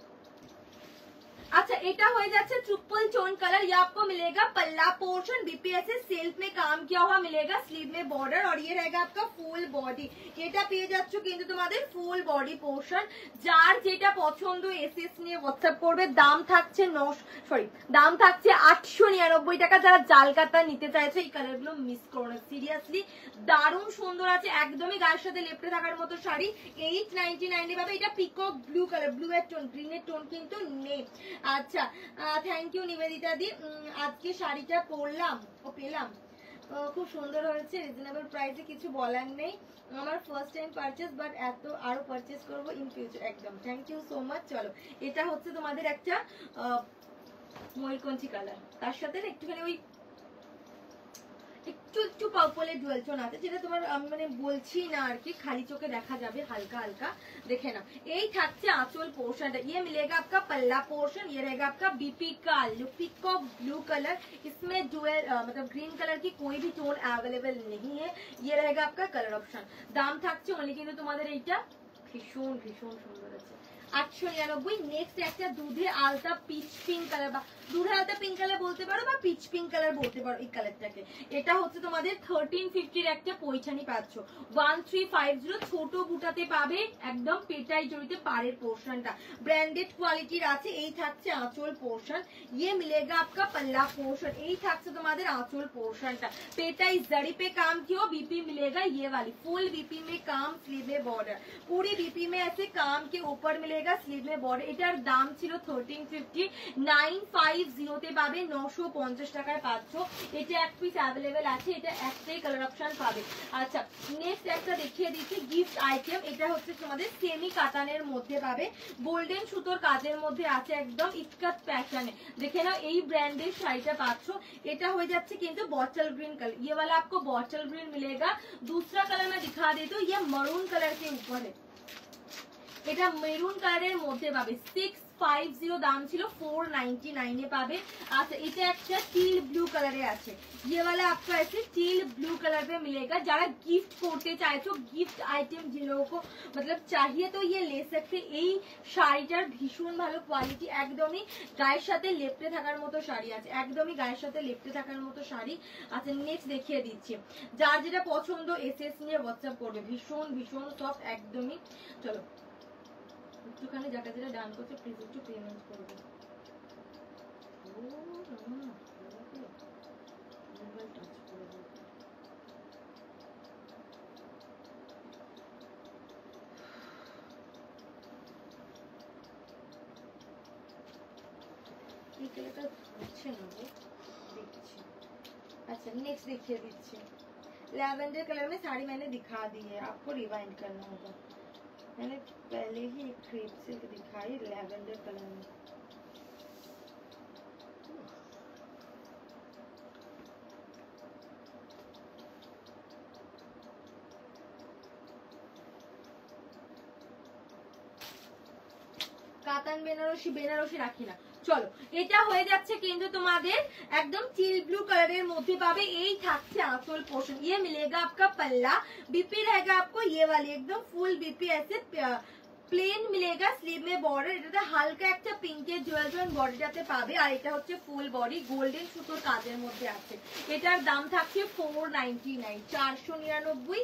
अच्छा এটা হয়ে যাচ্ছে ट्रिपल टोन कलर। ये आपको मिलेगा पल्ला पोर्शन बीपीएस से सेल्फ में काम किया हुआ मिलेगा, स्लीव में बॉर्डर, और ये रहेगा आपका फुल बॉडी। এটা পেয়ে যাচ্ছ কিন্তু তোমাদের ফুল বডি পোর্শন। যার যেটা পছন্দ এসএস নিয়ে হোয়াটসঅ্যাপ করবে। দাম থাকছে 899 টাকা। যারা জালকাতা নিতে চাইছে এই কালারগুলো মিস করো না, সিরিয়াসলি দারুণ সুন্দর আছে, একদমই গায়ের সাথে লেপটে থাকার মতো শাড়ি। 899 এ পাবে। এটা পিকক ব্লু কালার, ব্লু এর টোন, গ্রিনের টোন কিন্তু নেই। আচ্ছা থ্যাংক ইউ নিবেদিতা দি, আজকে শাড়িটা পরলাম ও পেলাম, খুব সুন্দর হয়েছে, রিজনেবল প্রাইসে, কিছু বলার নেই। আমার ফার্স্ট টাইম পারচেজ, বাট এত আরো পারচেজ করবো ইন ফিউচার। একদম থ্যাংক ইউ সো মাচ। চলো এটা হচ্ছে তোমাদের একটা ময়ূরকঞ্চি কালার, তার সাথে একটুখানি ওই একটু একটু পার্পলের ডুয়াল টোন আছে, যেটা তোমার আমি মানে বলছি না আর কি, খালি চোখে দেখা যাবে হালকা হালকা, দেখে না। এই থাকছে आंचल पोर्शन। ये मिलेगा आपका पल्ला पोर्शन। ये रहेगा आपका बीपी का पिकॉक ब्लू कलर। इसमें डुअल मतलब ग्रीन कलर की कोई भी टोन अवेलेबल नहीं है। ये रहेगा आपका कलर ऑप्शन। दाम থাকছে অনলি কিন্তু তোমাদের এইটা ভীষণ ভীষণ সুন্দর আছে 899। নেক্সট একটা দুধে আলতা পিচ পিঙ্ক কালার, বা দুধে আলতা পিঙ্ক কালার বলতে পারো বা পিচ পিঙ্ক কালার বলতে পারো এই কালারটাকে। এটা হচ্ছে তোমাদের 1350 এর একটা পৈঠানি পাচ্ছ। 1350 ছোট বুটাতে পাবে, একদম পেটাই জড়িতে পাড়ের পোর্শনটা ব্র্যান্ডেড কোয়ালিটির আছে। এই থাকছে আঁচল পোর্শন। ये मिलेगा आपका पल्ला पोर्शन। এই থাকছে তোমাদের আঁচল পোর্শনটা, পেটাই जड़ी पे काम किया। बीपी मिलेगा ये वाली फुल बीपी में काम, स्लीव में बॉर्डर, पूरी बीपी में ऐसे काम के ऊपर मिलेगा, স্লিভ में বর্ডার। এটার দাম ছিল 1350, 950 তে পাবে, 950 টাকায় পাচ্ছ। এটা এক পিস অ্যাভেলেবেল আছে, এটা একটাই কালার অপশন পাবে। আচ্ছা নেক্সট একটা দেখিয়ে দিচ্ছি গিফট আইটেম। এটা হচ্ছে তোমাদের সেমি কাতানের মধ্যে পাবে, গোল্ডেন সুতোর কাজের মধ্যে আছে, একদম ইক্কাত প্যাটার্নে। দেখে নাও এই ব্র্যান্ডের শাড়িটা পাচ্ছ। এটা হয়ে যাচ্ছে কিন্তু বটল গ্रीन कलर। ये वाला आपको बॉटल ग्रीन मिलेगा। दूसरा कलर मैं दिखा देती हूँ, ये मरून कलर के ऊपर है। এটা মেরুন কালারের মধ্যে পাবে, 650 দাম ছিল, 499 এ পাবে। আচ্ছা এটা একটা টিল ব্লু কালারে আছে। ये वाला आपको ऐसे टील ब्लू कलर पे मिलेगा। যারা গিফট করতে চাইছো, গিফট আইটেম যে লোক मतलब चाहिए तो ये ले सकते। এই শাড়িটার ভীষণ ভালো কোয়ালিটি, একদমই গায়ের সাথে লেপটে থাকার মতো শাড়ি আছে, একদমই গায়ের সাথে লেপটে থাকার মতো শাড়ি। আচ্ছা নেক্সট দেখিয়ে দিচ্ছি, যার যেটা পছন্দ এসএস নিয়ে হোয়াটসঅ্যাপ করবে। ভীষণ ভীষণ সফট একদমই। চলো একটুখানি যাটা যেটা ডান করছে প্লিজ একটু পেমেন্ট করবে। এই কালারটা হচ্ছে না গো, দেখছি। अच्छा नेक्स्ट देखिए दीजिए, लैवेंडर कलर में साड़ी मैंने दिखा दी है, आपको रिवाइंड करना होगा। मैंने पहले ही एक क्रेप सिल्क दिखाई लैवेंडर कलर में। কাতান বেনারসি, বেনারসি রাখি না। চলো এটা হয়ে যাচ্ছে কিন্তু তোমাদের একদম টিল ব্লু কালারের মধ্যে পাবে। এই থাকছে आंचल पोर्शन। ये मिलेगा आपका पल्ला, बीपी रहेगा आपको ये वाली एकदम फुल बीपी ऐसे প্লেন মিলেগা, স্লিভ মে বর্ডার। এটাতে হালকা একটা পিঙ্কের জুয়েল টোন বডিটাতে পাবে, আর এটা হচ্ছে ফুল বডি গোল্ডেন সুতোর কাজের মধ্যে আছে। এটার দাম থাকছে 499, 499।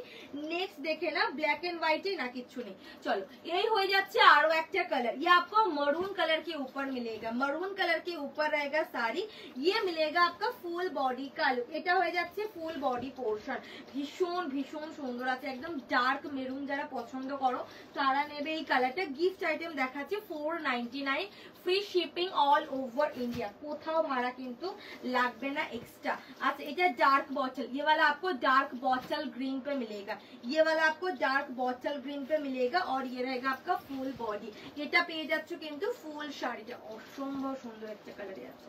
নেক্সট দেখে না, ব্ল্যাক এন্ড হোয়াইট না কিচ্ছু নেই। চলো এই হয়ে যাচ্ছে আরো একটা কালার। ये आपको मरून कलर के ऊपर मिलेगा, मरून कलर के ऊपर रहेगा साड़ी। ये मिलेगा आपका फुल बॉडी का लुक। এটা হয়ে যাচ্ছে ফুল বডি পোর্শন, ভীষণ ভীষণ সুন্দর আছে, একদম ডার্ক মেরুন যারা পছন্দ করো তারা নেবে এই কালারটা। গিফট আইটেম দেখাচ্ছি 499, free shipping all over India, কোথাও ভাড়া কিন্তু লাগবে না এক্সট্রা। আচ্ছা এটা ডার্ক বটল, ये वाला आपको डार्क बॉटल ग्रीन पे मिलेगा, ये वाला आपको डार्क बॉटल ग्रीन पे मिलेगा, और ये रहेगा आपका फुल बॉडी। এটা পেয়ে যাচ্ছ কিন্তু ফুল শাড়িটা অসম্ভব সুন্দর একটা কালারে আছে,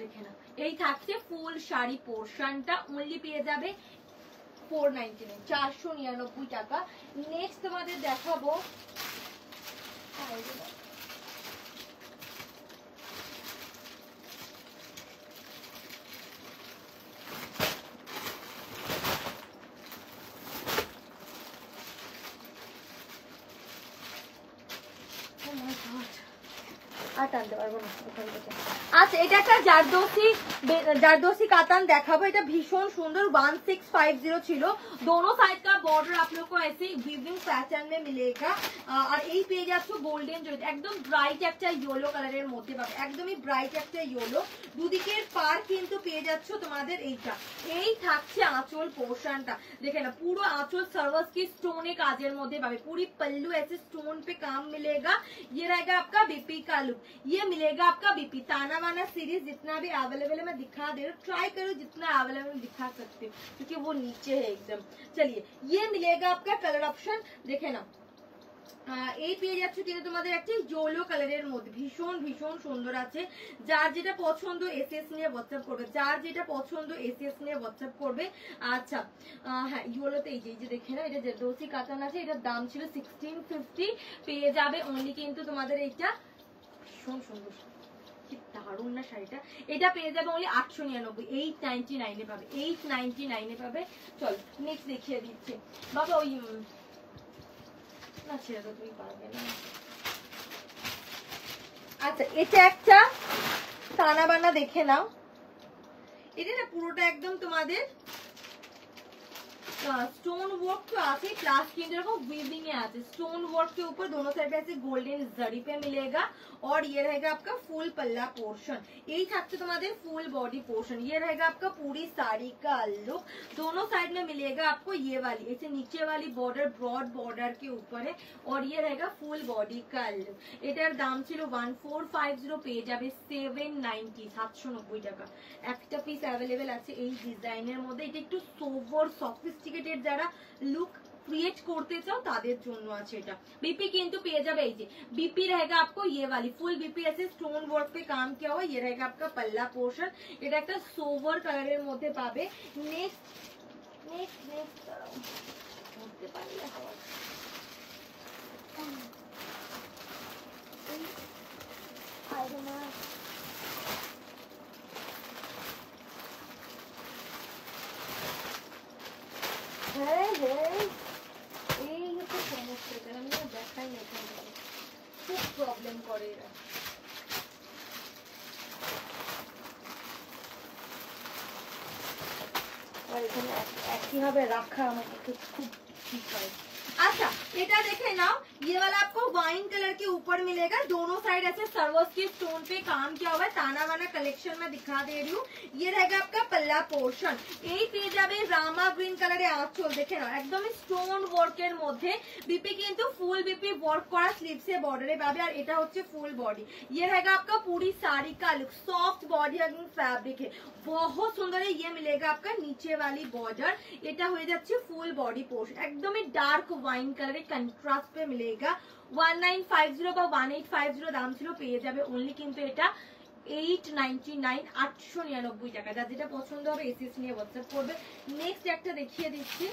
দেখে না, এই থাকছে ফুল শাড়ি পোর্শনটা, অনলি পেয়ে যাবে 499, 499 টাকা। নেক্সট তোমাদের দেখাবো আর টানতে পারবো না ওখান থেকে। আচ্ছা, এটা একটা জারদোসি কাতান দেখাবো, এটা ভীষণ সুন্দর 1650 ছিল। दोनों साइड का बॉर्डर आप लोग को ऐसे वीविंग पैटर्न में मिलेगा। আর এই পেয়ে যাচ্ছ গোল্ডেন জড়িত, একদম ব্রাইট একটা ইয়েলো কালারের মধ্যে পাবে, একদমই ব্রাইট একটা ইয়েলো। দুদিকের পার কিন্তু পেয়ে যাচ্ছ তোমাদের এইটা। এই থাকছে আঁচল পোর্শনটা, দেখে না পুরো আঁচল सर्वस की स्टोन काजर मध्य पावे, पूरी पल्लू ऐसे स्टोन पे काम मिलेगा। ये रहेगा आपका बीपी का लुक, ये मिलेगा आपका बीपी। ताना वाना सीरीज जितना भी अवेलेबल है मैं दिखा दे रही हूँ, ट्राई करो जितना अवेलेबल दिखा सकते हो क्योंकि वो नीचे है एकदम। चलिए, ये मिलेगा आपका कलर ऑप्शन, देखे ना এই পেয়ে যাচ্ছ কিন্তু তোমাদের একটা ইয়েলো কালারের মধ্যে, ভীষণ ভীষণ সুন্দর আছে। যার যেটা পছন্দ এসএস নিয়ে হোয়াটসঅ্যাপ করবে, যার যেটা পছন্দ এসএস নিয়ে হোয়াটসঅ্যাপ করবে। আচ্ছা হ্যাঁ, ইয়েলোতে এই যে দেখে না, এটা জারদোসি কাতান আছে, এটার দাম ছিল 1650, পেয়ে যাবে অনলি কিন্তু তোমাদের এইটা। ভীষণ সুন্দর, কি দারুণ না শাড়িটা, এটা পেয়ে যাবে অনলি 899, 899 এ পাবে, 899 এ পাবে। চল নেক্সট দেখিয়ে দিচ্ছি বাবা। ওই আচ্ছা, এটা একটা তানা বানা দেখে নাও, এটা না পুরোটা একদম তোমাদের स्टोन वर्क तो आते प्लस কিন্তু এরকম वीविंग है आते, स्टोन वर्क के ऊपर दोनों साइड पे ऐसे गोल्डन जरी पे मिलेगा। और ये रहेगा आपका फुल पल्ला पोर्शन, यही থাকছে তোমাদের फुल बॉडी पोर्शन। ये रहेगा आपका पूरी साड़ी का लुक, दोनों साइड में मिलेगा आपको ये वाली ऐसे नीचे वाली बॉर्डर, ब्रॉड बॉर्डर के ऊपर है। और ये रहेगा फुल बॉडी का लुक। এটার দাম ছিল 1450, পেয়ে যাবে 790, 790 টাকা। একটা পিস अवेलेबल আছে এই ডিজাইনের মধ্যে, এটা একটু সোভার সফিস্টিকেটেড যারা লুক क्रिएट करते चाओ तादेर जोन्नो आछे एटा। बीपी किन्तु पेये जाबे এই যে बीपी रहेगा आपको ये वाली फुल बीपी ऐसे स्टोन वर्क पे काम किया हुआ। ये रहेगा आपका पल्ला पोर्शन, এটা একটা সোভার কালারের মধ্যে পাবে। नेक्स्ट नेक्स्ट नेक्स्ट করতে পারলে হাওয়া I don't know। হ্যাঁ হ্যাঁ, এই হচ্ছে সমস্যা, আমি দেখাই না, খুব প্রবলেম করে এরা। আর এখানে একইভাবে রাখা আমাকে খুব ঠিক হয়। अच्छा, এটা দেখে नाउ, ये वाला आपको वाइन कलर के ऊपर मिलेगा, दोनों साइड ऐसे सर्वस के स्टोन पे काम किया हुआ है। ताना वाना कलेक्शन में दिखा दे रही हूँ। ये रहेगा आपका पल्ला पोर्शन, এই পেয়ে যাবে রামা গ্রিন কালারে আঁচল, দেখে নাও একদম স্টোন ওয়ার্কের মধ্যে। বিপি কিন্তু ফুল বিপি ওয়ার্ক করা স্লিভসে বর্ডারে পাবে। আর এটা হচ্ছে ফুল बॉडी। ये रहेगा आपका पूरी साड़ी का look, soft body hugging fabric है, बहुत सुंदर है। ये मिलेगा आपका नीचे वाली बॉर्डर, এটা হয়ে যাচ্ছে ফুল বডি পোর্শন, একদমই ডার্ক ওয়াইন কালারের কন্ট্রাস্ট पे मिलेगा। 1950 বা 1850 দাম ছিল, পেয়ে যাবে অনলি কিন্তু এটা 899, 899 টাকা। যার যেটা পছন্দ হবে এসএস নিয়ে হোয়াটসঅ্যাপ করবে। নেক্সট একটা দেখিয়ে দিচ্ছি,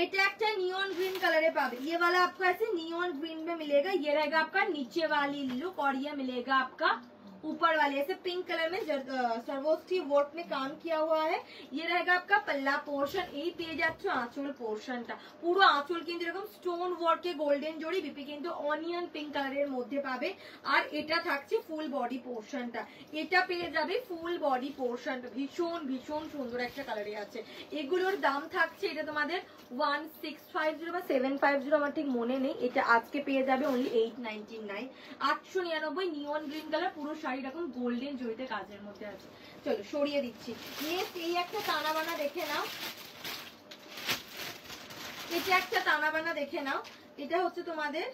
এটা একটা नियॉन ग्रीन कलर है पावे। ये वाला आपको ऐसे नियॉन ग्रीन में मिलेगा। ये रहेगा आपका नीचे वाली लुक और ये मिलेगा आपका ऊपर वाले ऐसे पिंक कलर में सर्वोस्टी वर्क में काम किया हुआ है। ये रहेगा आपका पल्ला पोर्शन, এই পেয়ে যাচ্ছ আঁচল পোর্শনটা। পুরো আঁচল কিন্তু এরকম স্টোন ওয়ার্কে গোল্ডেন জড়ি, বিপি কিন্তু অনিয়ন পিঙ্ক কালারের মধ্যে পাবে। আর এটা থাকছে ফুল বডি পোর্শনটা, এটা পেয়ে যাবে ফুল বডি পোর্শনটা। ভীষণ ভীষণ সুন্দর একটা কালারে আছে। এগুলোর দাম থাকছে, এটা তোমাদের 1650 বা 750 আমার ঠিক মনে নেই। এটা আজকে পেয়ে যাবে অনলি 899, 899। নিয়ন গ্রিন কালার, পুরো শাড়ি এরকম গোল্ডেন জড়িতে কাজের মধ্যে আছে। চলো সরিয়ে দিচ্ছি। নেক্সট এই একটা তানা বানা দেখে নাও, এটা একটা টানা বানা দেখে নাও, এটা হচ্ছে তোমাদের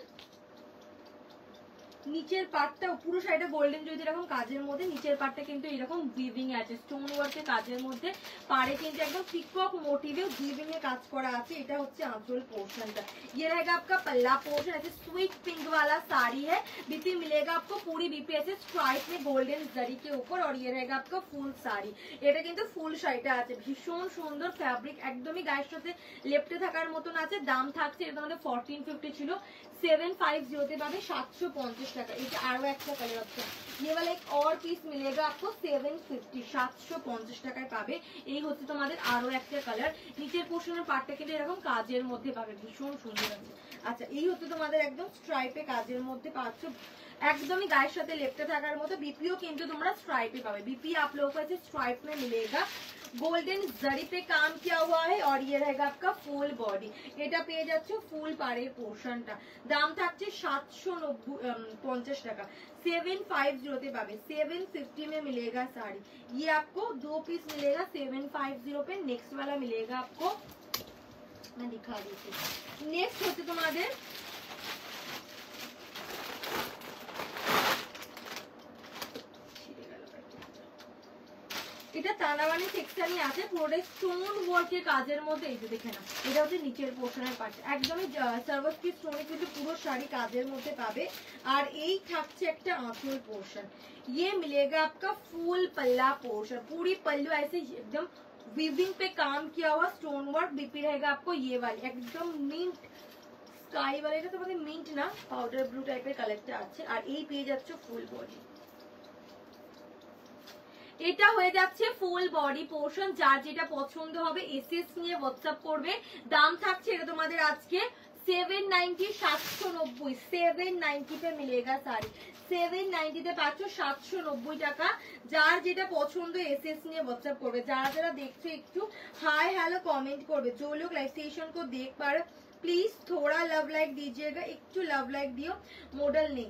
নিচের পার্টটা, পুরো সাইডে গোল্ডেন জরি এরকম কাজের মধ্যে, নিচের পার্টটা কিন্তু এরকম উইভিং আছে স্টোন ওয়ার্কের কাজের মধ্যে, পাড়ে কিন্তু একদম পিকক মোটিভে উইভিং এ কাজ করা আছে। এটা হচ্ছে आंचल पोर्शनটা। ये रहेगा आपका पल्ला पोर्शन, ऐसे स्वीट पिंक वाला साड़ी है। बीपी मिलेगा आपको पूरी बीपी ऐसे स्ट्राइप में गोल्डन जरी के ऊपर, और ये रहेगा आपका फुल শাড়ি। এটা কিন্তু ফুল শাড়িটা আছে, ভীষণ সুন্দর ফ্যাব্রিক, একদমই গায়ের সাথে লেপটে থাকার মতন আছে। দাম থাকছে এটা আমাদের 1450 ছিল, 750 তে পাবে 750 টাকা। এটা আরো একটা কালার আছে, ये वाला एक और पीस मिलेगा आपको 750, 750 টাকায় পাবে। এই হচ্ছে তোমাদের আরো একটা কালার, নিচের পোর্শনের পার্টটা কিন্তু এরকম কাজের মধ্যে পাবে, ভীষণ সুন্দর আছে। আচ্ছা, এই হচ্ছে তোমাদের একদম স্ট্রাইপে কাজের মধ্যে পাচ্ছ, একদমই গায়ের সাথে লেপটে থাকার মতো। बीपीओ কিন্তু তোমরা স্ট্রাইপে পাবে। बीपी आप लोगों को ऐसे स्ट्राइप में मिलेगा, गोल्डन जरी पे काम किया हुआ है, और ये रहेगा आपका फुल बॉडी। এটা পেয়ে যাচ্ছে ফুল পাড়ের পোর্শনটা, দাম থাকছে 750 টাকা, 750 তে পাবে। 750 में मिलेगा साड़ी, ये आपको 2 पीस मिलेगा 750 पे। नेक्स्ट वाला मिलेगा आपको, मैं दिखा देती हूँ। नेक्स्ट হচ্ছে তোমাদের এটা তানাবানি সেকশনই আছে, পুরোটা স্টোন ওয়ার্কের কাজের মধ্যে। এই যে দেখে না, এটা হচ্ছে নিচের পোর্শনের পার্ট, একদমই সার্ভাসকি স্টোনে কিন্তু পুরো শাড়ি কাজের মধ্যে পাবে। আর এই থাকছে একটা आंचल पोर्शन, ये मिलेगा आपका फुल पल्ला पोर्शन, पूरी पल्लू ऐसे एकदम वीविंग पे काम किया हुआ स्टोन वर्क। बीपी रहेगा आपको ये वाली एकदम मिंट স্কাই वाला, এটা তোমাদের মিন্ট না পাউডার ব্লু টাইপের কালারটা আছে। আর এই পেয়ে যাচ্ছে ফুল বডি, এটা হয়ে যাচ্ছে ফুল বডি পোর্শন। যার যেটা পছন্দ হবে এসএস নিয়ে হোয়াটসঅ্যাপ করবে। দাম থাকছে এটা তোমাদের আজকে 790, 790, 790 पे मिलेगा साड़ी, 790 তে পাচ্ছ 790 টাকা। যার যেটা পছন্দ এসএস নিয়ে হোয়াটসঅ্যাপ করবে। যারা যারা দেখছো একটু हाय हेलो कमेंट করবে। जो लोग लाइव सेशन को देख पा रहे प्लीज थोड़ा लव लाइक दीजिएगा, একটু লাভ লাইক দিও। মডেল নেই,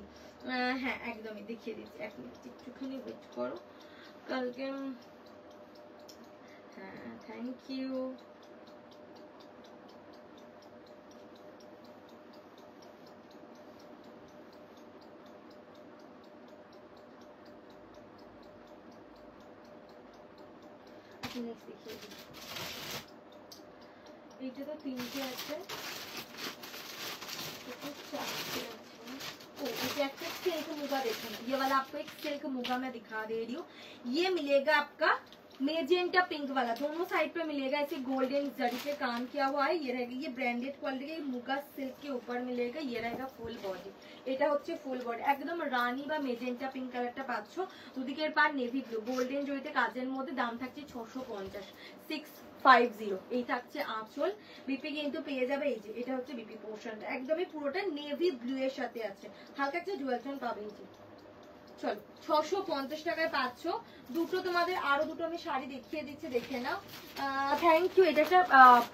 হ্যাঁ একদমই দেখিয়ে দিচ্ছি, এক মিনিট একটুখানি ওয়েট করো। কালকে হ্যাঁ থ্যাংক ইউ। নেক্সট দেখিয়ে দিই, এইটা তো তিনটে আছে, चारटे আছে। ओ ये एक सिल्क मुगा देखो, ये वाला आपको एक सिल्क मुगा मैं दिखा दे रही हूँ। ये मिलेगा आपका मेजेंटा पिंक वाला, दोनों साइड पे मिलेगा ऐसे गोल्डन जरी पे काम किया हुआ है। ये रहेगा, ये ब्रांडेड क्वालिटी का मुगा सिल्क के ऊपर मिलेगा। ये रहेगा ফুল বডি, এটা হচ্ছে ফুল বডি একদম রানী বা মেজেন্টা পিঙ্ক কালারটা পাচ্ছ। দুদিকের পার নেভি ব্লু গোল্ডেন জরিতে কাজের মধ্যে, দাম থাকছে 650, 650। এই থাকছে আঁচল। বিপি কিন্তু পেয়ে যাবে, এই যে এটা হচ্ছে বিপি পোর্শনটা, একদমই পুরোটা নেভি ব্লু এর সাথে আছে, হালকা একটা জুয়েল টোন পাবে। এই যে চলো 650 টাকায় পাচ্ছ। দুটো তোমাদের আরো দুটো আমি শাড়ি দেখিয়ে দিচ্ছি, দেখে নাও। Thank you. এটা একটা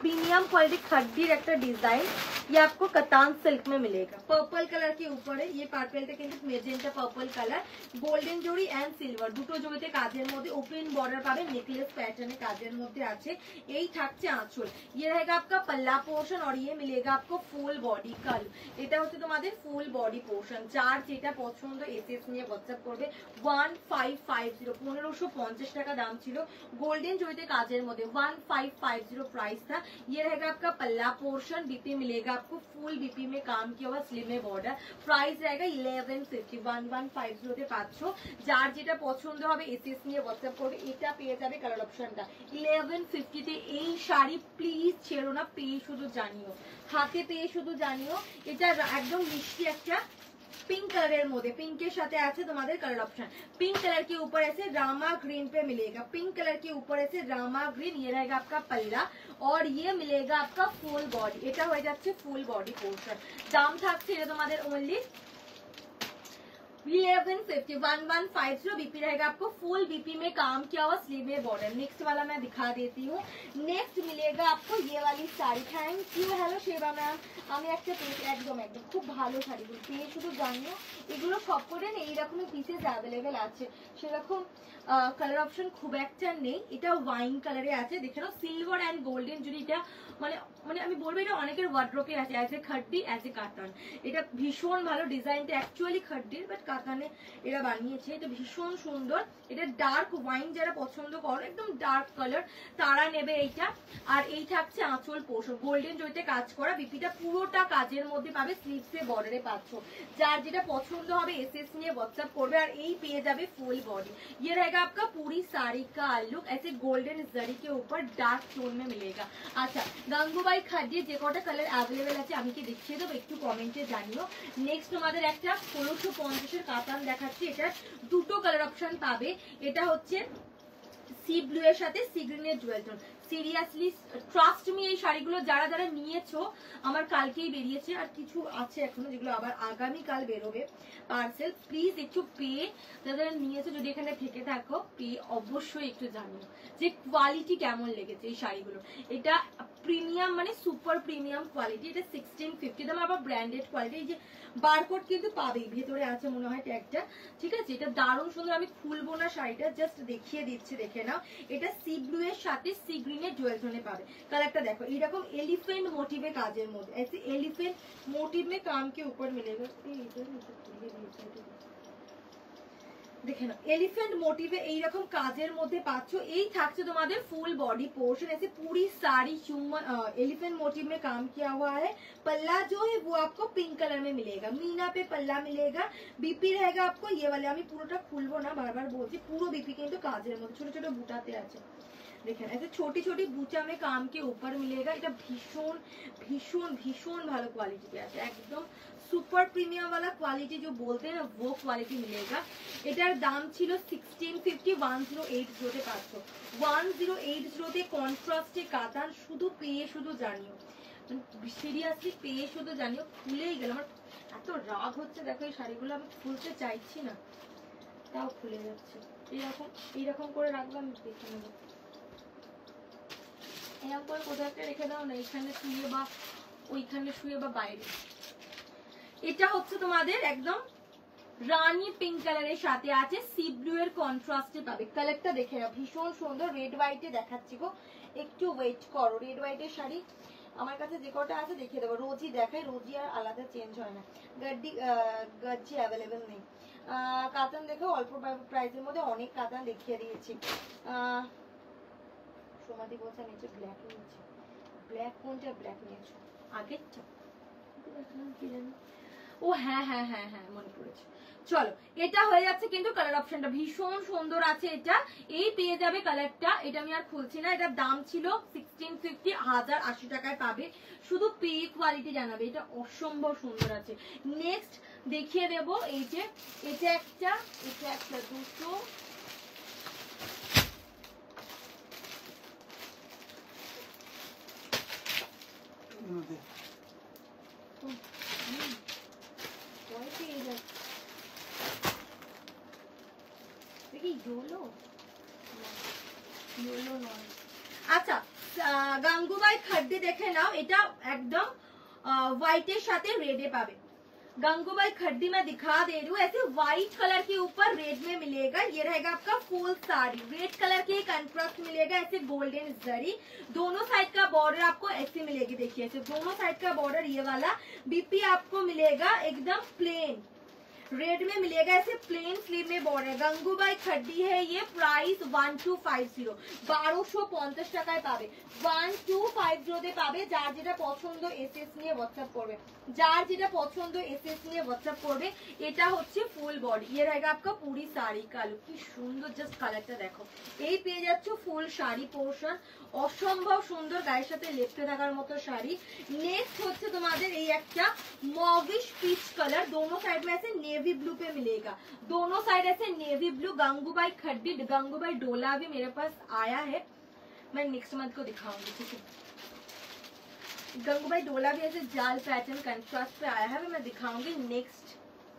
प्रीमियम क्वालिटी खड्डीर একটা डिजाइन, ये आपको कतान सिल्क में मिलेगा, पर्पल कलर के ऊपर है। ये पार्पलটা কিন্তু মেজেন্টা पर्पल कलर, গোল্ডেন জরি এন্ড সিলভার দুটো জরিতে কাজের মধ্যে, ওপেন বর্ডার পাবে, নেকলেস প্যাটার্নে কাজের মধ্যে আছে। এই থাকছে আঁচল। ये रहेगा आपका पल्ला पोर्शन, और ये मिलेगा आपको फुल बॉडी कल। এটা হচ্ছে তোমাদের ফুল বডি পোর্শন। যার যেটা পছন্দ এসএস নিয়ে হোয়াটসঅ্যাপ করবে। 1550, 1550 টাকা দাম ছিল, গোল্ডেন জরিতে কাজের মধ্যে 1550 प्राइस था। ये रहेगा आपका पल्ला पोर्शन, बीपी मिलेगा आपको फुल बीपी में काम किया हुआ स्लिम में बॉर्डर। प्राइस रहेगा 1150, 1150 তে পাচ্ছ। যার যেটা পছন্দ হবে এসএস নিয়ে হোয়াটসঅ্যাপ করবে। এটা পেয়ে যাবে কালার অপশনটা 1150 তে। এই শাড়ি প্লিজ ছেড়ো না, পেয়ে শুধু জানিও, হাতে পেয়ে শুধু জানিও। এটা একদম মিষ্টি একটা पिंक कलर मोदे, पिंक के साथ আছে তোমাদের कलर ऑप्शन। पिंक कलर के ऊपर ऐसे रामा ग्रीन पे मिलेगा, पिंक कलर के ऊपर ऐसे रामा ग्रीन। ये रहेगा आपका पल्ला, और ये मिलेगा आपका फुल बॉडी। এটা হয়ে যাচ্ছে ফুল বডি পোর্শন। দাম থাকছে এটা তোমাদের অনলি 1150 1150 बीपी रहेगा आपको। फुल बीपी में काम किया हुआ स्लीव में बॉर्डर। नेक्स्ट वाला मैं दिखा देती हूँ। नेक्स्ट मिलेगा आपको ये वाली sari. Thank you. Hello Sheba ma'am, আমি একটা পেজ একদম খুব ভালো শাড়িগুলো পেয়ে শুধু জানিও, এগুলো সবকটা না এইরকমই পিসেস অ্যাভেলেবেল আছে, সেরকম কালার অপশন খুব একটা নেই। এটা ওয়াইন কালারে আছে, দেখে নাও সিলভার অ্যান্ড গোল্ডেন জুড়ি। এটা মানে মানে আমি বলবো এটা অনেকের ওয়ার্ড্রোপে আছে অ্যাজ এ খাড্ডি অ্যাজ এ কাতান। এটা ভীষণ ভালো, ডিজাইনটা অ্যাকচুয়ালি খাড্ডির বাট কাতানে এরা বানিয়েছে। এটা ভীষণ সুন্দর। এটা ডার্ক ওয়াইন যারা পছন্দ করো একদম ডার্ক কালার তারা নেবে এইটা। আর এই থাকছে আঁচল পোর্শন গোল্ডেন জড়িতে কাজ করা। বিপিটা পুরোটা কাজের মধ্যে পাবে, স্লিভসে বর্ডারে পাচ্ছ। যার যেটা পছন্দ হবে এসএস নিয়ে হোয়াটসঅ্যাপ করবে। আর এই পেয়ে যাবে ফুল बॉडी। ये रहेगा आपका पूरी साड़ी का लुक ऐसे गोल्डन जरी के ऊपर डार्क टोन में मिलेगा। अच्छा গাঙ্গুবাই খাদ্যে যে কটা কালার অ্যাভেলেবেল আছে আমি কি দেখিয়ে দেবো, একটু কমেন্টে জানিও। নেক্সট আমাদের একটা 1650 এর কাতান দেখাচ্ছি। এটা দুটো কালার অপশন পাবে। এটা হচ্ছে সি ব্লু এর সাথে সি গ্রিনের Jewel tone. Seriously trust me, এই শাড়িগুলো যারা যারা নিয়েছো আমার কালকেই বেরিয়েছে, আর কিছু আছে এখনো যেগুলো আবার আগামীকাল বেরোবে পার্সেল। প্লিজ একটু পেয়ে যারা নিয়েছো যদি এখানে থেকে থাকো পেয়ে অবশ্যই একটু জানিও যে কোয়ালিটি কেমন লেগেছে এই শাড়িগুলো। এটা প্রিমিয়াম মানে সুপার প্রিমিয়াম কোয়ালিটি। এটা 1650 দাম, আবার ব্র্যান্ডেড কোয়ালিটি। এই যে বারকোড কিন্তু পাবেই, ভেতরে আছে মনে হয় ট্যাগটা, ঠিক আছে। এটা দারুণ সুন্দর। আমি খুলবো না শাড়িটা, জাস্ট দেখিয়ে দিচ্ছি, দেখে নাও। এটা সি ব্লু এর সাথে সি গ্রিনের জুয়েল টোনে পাবে। কালারটা দেখো এইরকম এলিফেন্ট মোটিভে কাজের মধ্যে, ऐसे एलिफेंट मोटिव में काम के ऊपर मिलेगा। দেখে নাও এলিফেন্ট মোটিভে এইরকম কাজের মধ্যে পাচ্ছ। এই থাকছে তোমাদের ফুল बॉडी पोर्शन। ऐसे पूरी साड़ी ह्यूमन एलिफेंट मोटिव में काम किया हुआ है। पल्ला जो है वो आपको पिंक कलर में मिलेगा, मीना पे पल्ला मिलेगा। बीपी रहेगा आपको ये वाले, আমি পুরোটা খুলবো না, বারবার বলছি পুরো बीपी কিন্তু কাজের মধ্যে ছোট ছোট বুটাতে আছে। দেখেন ऐसे छोटी छोटी बुचा में काम के ऊपर मिलेगा। এটা ভীষণ ভীষণ ভীষণ ভালো কোয়ালিটি पे আছে, एकदम सुपर प्रीमियम वाला क्वालिटी जो बोलते हैं ना वो क्वालिटी मिलेगा। এটার দাম ছিল 1650, 1080 তে পাচ্ছ। 1080 তে কন্ট্রাস্টে কাতান। শুধু পেয়ে শুধু জানিও, সিরিয়াসলি পেয়ে শুধু জানিও। খুলেই গেল, আমার এত রাগ হচ্ছে দেখো এই শাড়িগুলো আমি খুলতে চাইছি না তাও খুলে যাচ্ছে। এইরকম করে রাখবো, আমি দেখে নেবো। এরকম করে কোথাও একটা রেখে দাও না, এখানে শুয়ে বা ওইখানে শুয়ে বা বাইরে। এটা হচ্ছে তোমাদের একদম রানী পিঙ্ক কালারের সাথে আছে, সি ব্লু এর কন্ট্রাস্টে পাবে। কালারটা দেখে নাও ভীষণ সুন্দর। রেড হোয়াইটে দেখাচ্ছি গো, একটু ওয়েট করো। রেড হোয়াইটের শাড়ি আমার কাছে যে কটা আছে দেখিয়ে দেবো। রোজই দেখায়, রোজই আর আলাদা চেঞ্জ হয় না। গজ্জি অ্যাভেলেবেল নেই। কাতান দেখো অল্প প্রাইসের মধ্যে অনেক কাতান দেখিয়ে দিয়েছি। সোমাদি বলছে আমি হচ্ছে ব্ল্যাক নিয়েছি। ব্ল্যাক কোনটা ব্ল্যাক নিয়েছো আগেরটা দেখলাম কি জানি। ও হ্যাঁ হ্যাঁ হ্যাঁ হ্যাঁ মনে পড়েছে। চলো এটা হয়ে যাচ্ছে কিন্তু কালার অপশনটা ভীষণ সুন্দর আছে। এটা এই পেয়ে যাবে কালারটা, এটা আমি আর খুলছি না। এটার দাম ছিল 1650, 1080 টাকায় পাবে। শুধু পে কোয়ালিটি জানাবে, এটা অসম্ভব সুন্দর আছে। নেক্সট দেখিয়ে দেব এই যে এটা একটা দুটো আচ্ছা গাঙ্গুবাই খাদ্যে দেখে নাও। এটা একদম व्हाइटेर साथे रेडे पावे। गंगूबाई खड्डी में दिखा दे रही हूँ, ऐसे व्हाइट कलर के ऊपर रेड में मिलेगा। ये रहेगा आपका फुल साड़ी, रेड कलर के कंट्रास्ट मिलेगा। ऐसे गोल्डन जरी, दोनों साइड का बॉर्डर आपको ऐसे मिलेगी। देखिए ऐसे दोनों साइड का बॉर्डर ये वाला। बीपी आपको मिलेगा एकदम प्लेन रेड में मिलेगा, ऐसे प्लेन स्लीव में बॉर्डर। गंगूबाई खड्डी है ये। प्राइस 1250, 1250 টাকায় পাবে। 1250 পাবে। যার যেটা পছন্দ এসএস নিয়ে হোয়াটসঅ্যাপ করবে, যার যেটা পছন্দ এসএস নিয়ে হোয়াটসঅ্যাপ করবে। এটা হচ্ছে ফুল বডি। ये रहेगा आपका पूरी साड़ी का लुक। কি সুন্দর, জাস্ট কালারটা দেখো। এই পেয়ে যাচ্ছ ফুল শাড়ি পোর্শন, অসম্ভব সুন্দর, গায়ের সাথে লেপটে থাকার মতো শাড়ি। नेक्स्ट হচ্ছে তোমাদের এই একটা मॉविश पीच कलर, दोनों साइड में ऐसे नेवी ब्लू पे मिलेगा। दोनों साइड ऐसे नेवी ब्लू। गंगूबाई खड्डी, गंगूबाई डोला भी मेरे पास आया है, मैं नेक्स्ट मंथ को दिखाऊंगी, ठीक है। गंगूबाई डोला भी ऐसे जाल पैटर्न कंट्रास्ट पे आया है, मैं दिखाऊंगी नेक्स्ट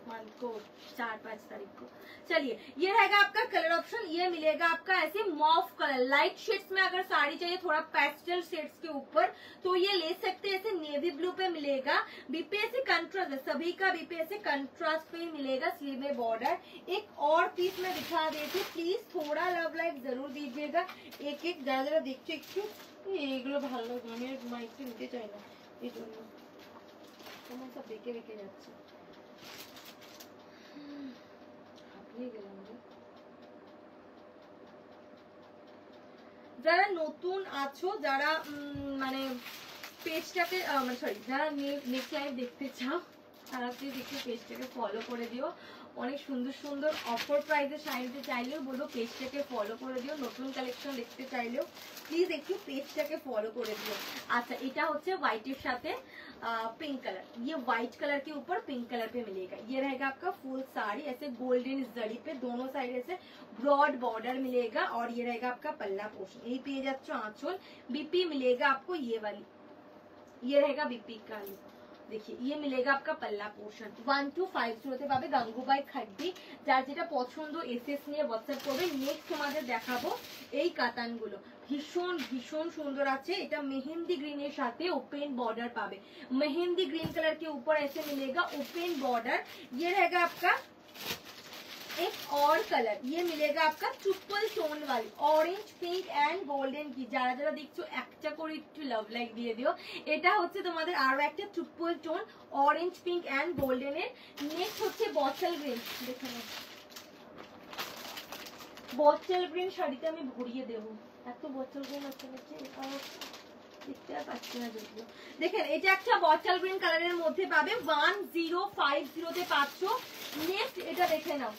मंथ को 4-5 तारीख को। चलिए ये रहेगा आपका कलर ऑप्शन। ये मिलेगा आपका ऐसे मॉफ कलर, लाइट शेड्स में अगर साड़ी चाहिए थोड़ा पेस्टल शेड्स के ऊपर तो ये ले सकते हैं। ऐसे नेवी ब्लू पे मिलेगा, बीपी ऐसे कंट्रास्ट है, सभी का बीपी ऐसे कंट्रास्ट पे ही मिलेगा, स्लीव में बॉर्डर। एक और पीस में दिखा देती, प्लीज थोड़ा लव लाइक जरूर दीजिएगा, एक एक ज्यादा देखছো একটু এইগুলো ভালো লাগবে, আমি মাইকটা নিতে চাই না এই জন্য তোমার সব বেঁকে বেঁকে যাচ্ছে। যারা নতুন আছো, যারা মানে পেজটাকে সরি যারা নেক্সট লাইভ দেখতে চাও তারা প্লিজ একটু পেজটাকে ফলো করে দিও। অনেক সুন্দর সুন্দর অফার প্রাইসে শাড়ি নিতে চাইলেও বলবো পেজটাকে ফলো করে দিও, নতুন কালেকশন দেখতে চাইলেও প্লিজ একটু পেজটাকে ফলো করে दियो। अच्छा এটা হচ্ছে হোয়াইটের সাথে पिंक कलर, ये व्हाइट कलर के ऊपर पिंक कलर पे मिलेगा। ये रहेगा आपका फुल साड़ी ऐसे गोल्डन जड़ी पे दोनों साइड ऐसे ब्रॉड बॉर्डर मिलेगा और ये रहेगा आपका पल्ला पोर्शन। यही पे जाच्छो आंचल, बीपी मिलेगा आपको ये वाली, ये रहेगा बीपी का। देखिए ये मिलेगा आपका पल्ला पोर्शन। 1250 पाবে গাঙ্গুবাই খাদ্দি। যার যেটা পছন্দ এসএস নিয়ে হোয়াটসঅ্যাপ করবে। নেক্সট তোমাদের দেখাবো এই কাতানগুলো, ভীষণ ভীষণ সুন্দর আছে। এটা মেহেंदी গ্রিনের সাথে ओपन बॉर्डर पाবে, मेहंदी ग्रीन कलर के ऊपर ऐसे मिलेगा ओपन बॉर्डर। ये रहेगा आपका एक और कलर, ये मिलेगा आपका ट्रिपल टोन वाली ऑरेंज पिंक एंड गोल्डन की। যারা যারা দেখছো একটা করে একটু লাভ লাইক দিয়ে দিও। এটা হচ্ছে তোমাদের আরো একটা triple tone orange pink and golden এর। নেক্সট হচ্ছে বটল গ্রিন, দেখুন বটল গ্রিন শাড়িতে আমি ভরিয়ে দেবো, এত বটল গ্রিন আছে দেখতে পাচ্ছি না যদিও। দেখেন এটা একটা বটল গ্রিন কালারের মধ্যে পাবে 1050 তে পাচ্ছো। नेक्स्ट এটা দেখে নাও,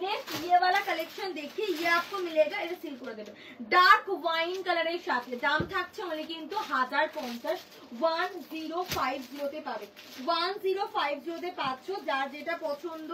नेक्स्ट ये वाला कलेक्शन देखिए, ये आपको मिलेगा এটা সিল করে দেবে ডার্ক ওয়াইন কালারের সাথে। দাম থাকছে অনলি কিন্তু 1050, 1050 তে পাবে, 1050 তে পাচ্ছো। যার যেটা পছন্দ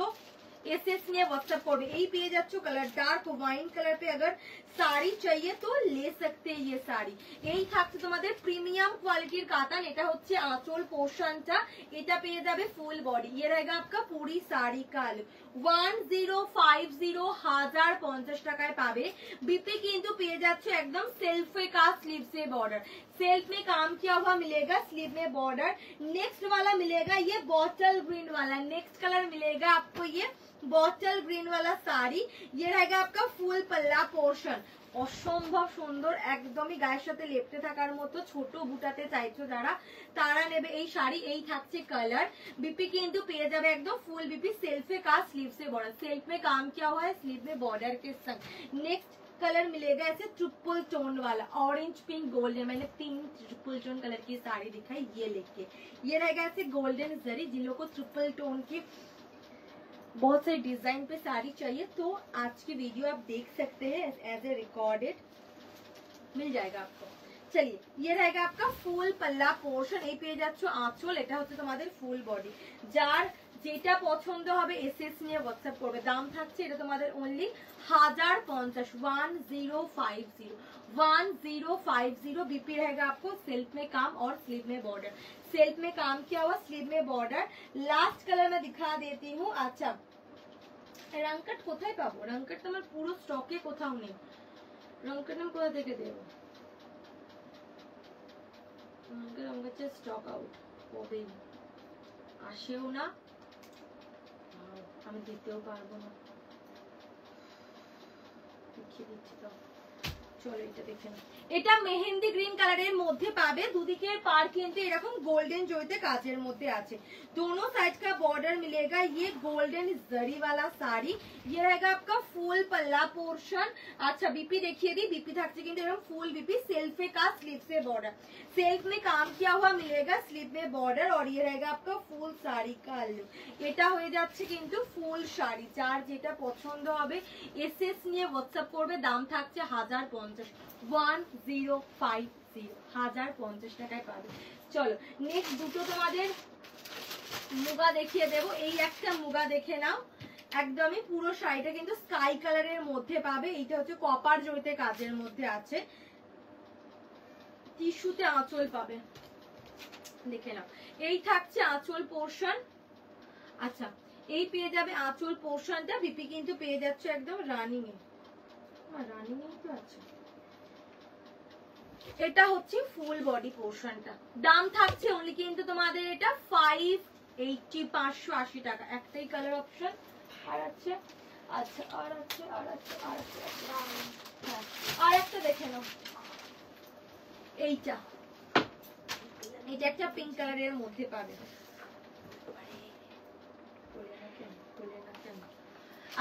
एसएस নিয়ে হোয়াটসঅ্যাপ করবে। এই পেয়ে যাচ্ছ কালার ডার্ক ওয়াইন কালার पे अगर साड़ी चाहिए तो ले सकते हैं ये साड़ी। এই থাকছে তোমাদের প্রিমিয়াম কোয়ালিটির কাতান। এটা হচ্ছে আঁচল পোর্শনটা, এটা পেয়ে যাবে ফুল বডি। ये रहेगा आपका पूरी साड़ी का लुक। 1050 1050 টাকায় পাবে। बीपी কিন্তু পেয়ে যাচ্ছে একদম सेल्फे का स्लीव से बॉर्डर, सेल्फ में काम किया हुआ मिलेगा, स्लीव में बॉर्डर। नेक्स्ट वाला मिलेगा ये बॉटल ग्रीन वाला, नेक्स्ट कलर मिलेगा आपको ये बॉटल ग्रीन वाला साड़ी। ये रहेगा आपका फुल पल्ला पोर्शन, অসম্ভব সুন্দর, একদমই গায়ের সাথে লেপটে থাকার মতো। ছোট বুটাতে চাইছো যারা তারা নেবে এই শাড়ি। এই থাকছে কালার, बीपी কিন্তু পেয়ে যাবে একদম ফুল बीपी सेल्फे का स्लीव से बॉर्डर, सेल्फ में काम किया हुआ है स्लीव में बॉर्डर के संग। नेक्स्ट कलर मिलेगा ऐसे ट्रिपल टोन वाला ऑरेंज पिंक गोल्डन, मैंने 3 ट्रिपल टोन कलर की साड़ी दिखाई ये लेके। ये रहेगा ऐसे गोल्डन जरी। जिन लोगों को ट्रिपल टोन की बहुत सारे डिजाइन पे साड़ी चाहिए तो आज की वीडियो आप देख सकते हैं, एज ए रिकॉर्डेड मिल जाएगा आपको। चलिए ये रहेगा आपका फुल पल्ला पोर्शन। এই পেয়ে যাচ্ছ আঁচল, এটা হচ্ছে তোমাদের ফুল বডি। যার যেটা পছন্দ হবে এসএস নিয়ে হোয়াটসঅ্যাপ করবে। দাম থাকছে এটা তোমাদের অনলি 1050, 1050 बीपी रहेगा आपको सेल्फ में काम और स्लीव में बॉर्डर, सेल्फ में काम किया हुआ स्लीव में बॉर्डर। लास्ट कलर मैं दिखा देती हूँ। अच्छा রংকট কোথায় পাবো? রংকট তো আমার পুরো স্টকে কোথাও নেই। রংকট আমি কোথা থেকে দেবো? রংকট স্টক আউট, কবেই আসেও না, আমি দিতেও পারবো না। দেখিয়ে দিচ্ছি তো, চলো এটা দেখে নাও। এটা মেহেंदी গ্রিন কালারের মধ্যে পাবে। দুদিকের পার কিন্তু এরকম গোল্ডেন জড়িতে কাজের মধ্যে আছে। दोनों साइड का बॉर्डर मिलेगा। ये गोल्डन जरी वाला साड़ी, ये रहेगा आपका फुल पल्ला पोर्शन। अच्छा बीपी देखिए दी, बीपी থাকছে কিন্তু এরকম ফুল बीपी सेल्फे का स्लीव से बॉर्डर, सेल्फ में काम किया हुआ मिलेगा स्लीव में बॉर्डर। और ये रहेगा आपका फुल साड़ी का लुक। এটা হয়ে যাচ্ছে কিন্তু ফুল শাড়ি। যার যেটা পছন্দ হবে এসএস নিয়ে হোয়াটসঅ্যাপ করবে। দাম থাকছে 1050, 1050 1050 টাকায় পাবে। চলো নেক্সট দুটো তোমাদের মুগা দেখিয়ে দেবো। এই একটা মুগা দেখে নাও, একদমই পুরো শাড়িটা কিন্তু স্কাই কালারের মধ্যে পাবে। এইটা হচ্ছে কপার জড়িতে কাজের মধ্যে আছে, টিস্যুতে আঁচল পাবে, দেখে নাও। এই থাকছে আঁচল পোর্শন। আচ্ছা এই পেয়ে যাবে আঁচল পোর্শনটা, বিপি কিন্তু পেয়ে যাচ্ছে একদম রানিং এ, রানিং এ তো আছে। এটা হচ্ছে ফুল বডি পোর্শনটা, দাম থাকছে অনলি কিন্তু তোমাদের এটা 580 580 টাকা। একটাই কালার অপশন আর আছে, আচ্ছা আর আছে আর আছে আর আছে, হ্যাঁ আর একটা দেখে নাও, এইটা এটা একটা পিঙ্ক কালারের মধ্যে পাবে।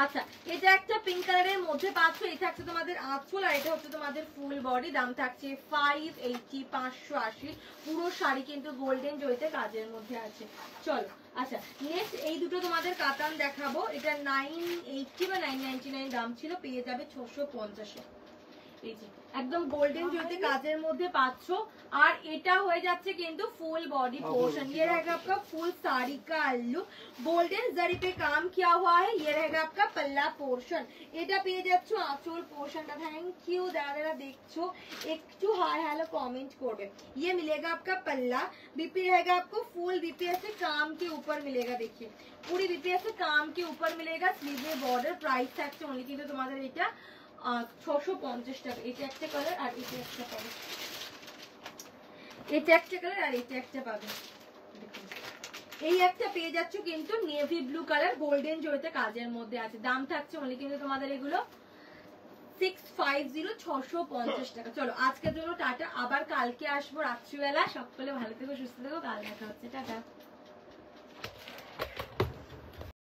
আচ্ছা এটা একটা পিঙ্ক কালারের মধ্যে পাচ্ছ, এটা হচ্ছে তোমাদের আঁচল আর এটা হচ্ছে তোমাদের ফুল বডি, দাম থাকছে 580 580। পুরো শাড়ি কিন্তু গোল্ডেন জরিতে কাজের মধ্যে আছে। চলো আচ্ছা নেক্সট এই দুটো তোমাদের কাতান দেখাবো, এটা 980 বা 999 দাম ছিল, পেয়ে যাবে 650 এ। এই যে একদম গোল্ডেন জরিতে কাজের মধ্যে পাচ্ছ, আর এটা হয়ে যাচ্ছে কিন্তু ফুল बॉडी पोर्शन। ये रहेगा आपका फुल साड़ी का लुक, गोल्डन जरी पे काम किया हुआ है। ये रहेगा आपका पल्ला पोर्शन, এটা পেয়ে যাচ্ছ আঁচল পোর্শনটা। থ্যাংক ইউ যারা দেখছো, একটু হাই হ্যালো কমেंट করবে। ये मिलेगा आपका पल्ला, बीपी रहेगा आपको फुल बीपी ऐसे काम के ऊपर मिलेगा, देखिए पूरी बीपी ऐसे काम के ऊपर मिलेगा। स्लीव में बॉर्डर, प्राइस থাকছে অনলি কিন্তু তোমাদের এটা 650 টাকা। এটা একটা কালার আর এটা একটা পাবে, এটা একটা কালার আর এটা একটা পাবে। এই একটা পেয়ে যাচ্ছ কিন্তু নেভি ব্লু কালার গোল্ডেন জরিতে কাজের মধ্যে আছে, দাম থাকছে অনলি কিন্তু তোমাদের এগুলো 650 650 টাকা। চলো আজকের জন্য টাটা, আবার কালকে আসবো রাত্রিবেলা। সকলে ভালো থেকো সুস্থ থেকো, কাল দেখা হচ্ছে, টাটা।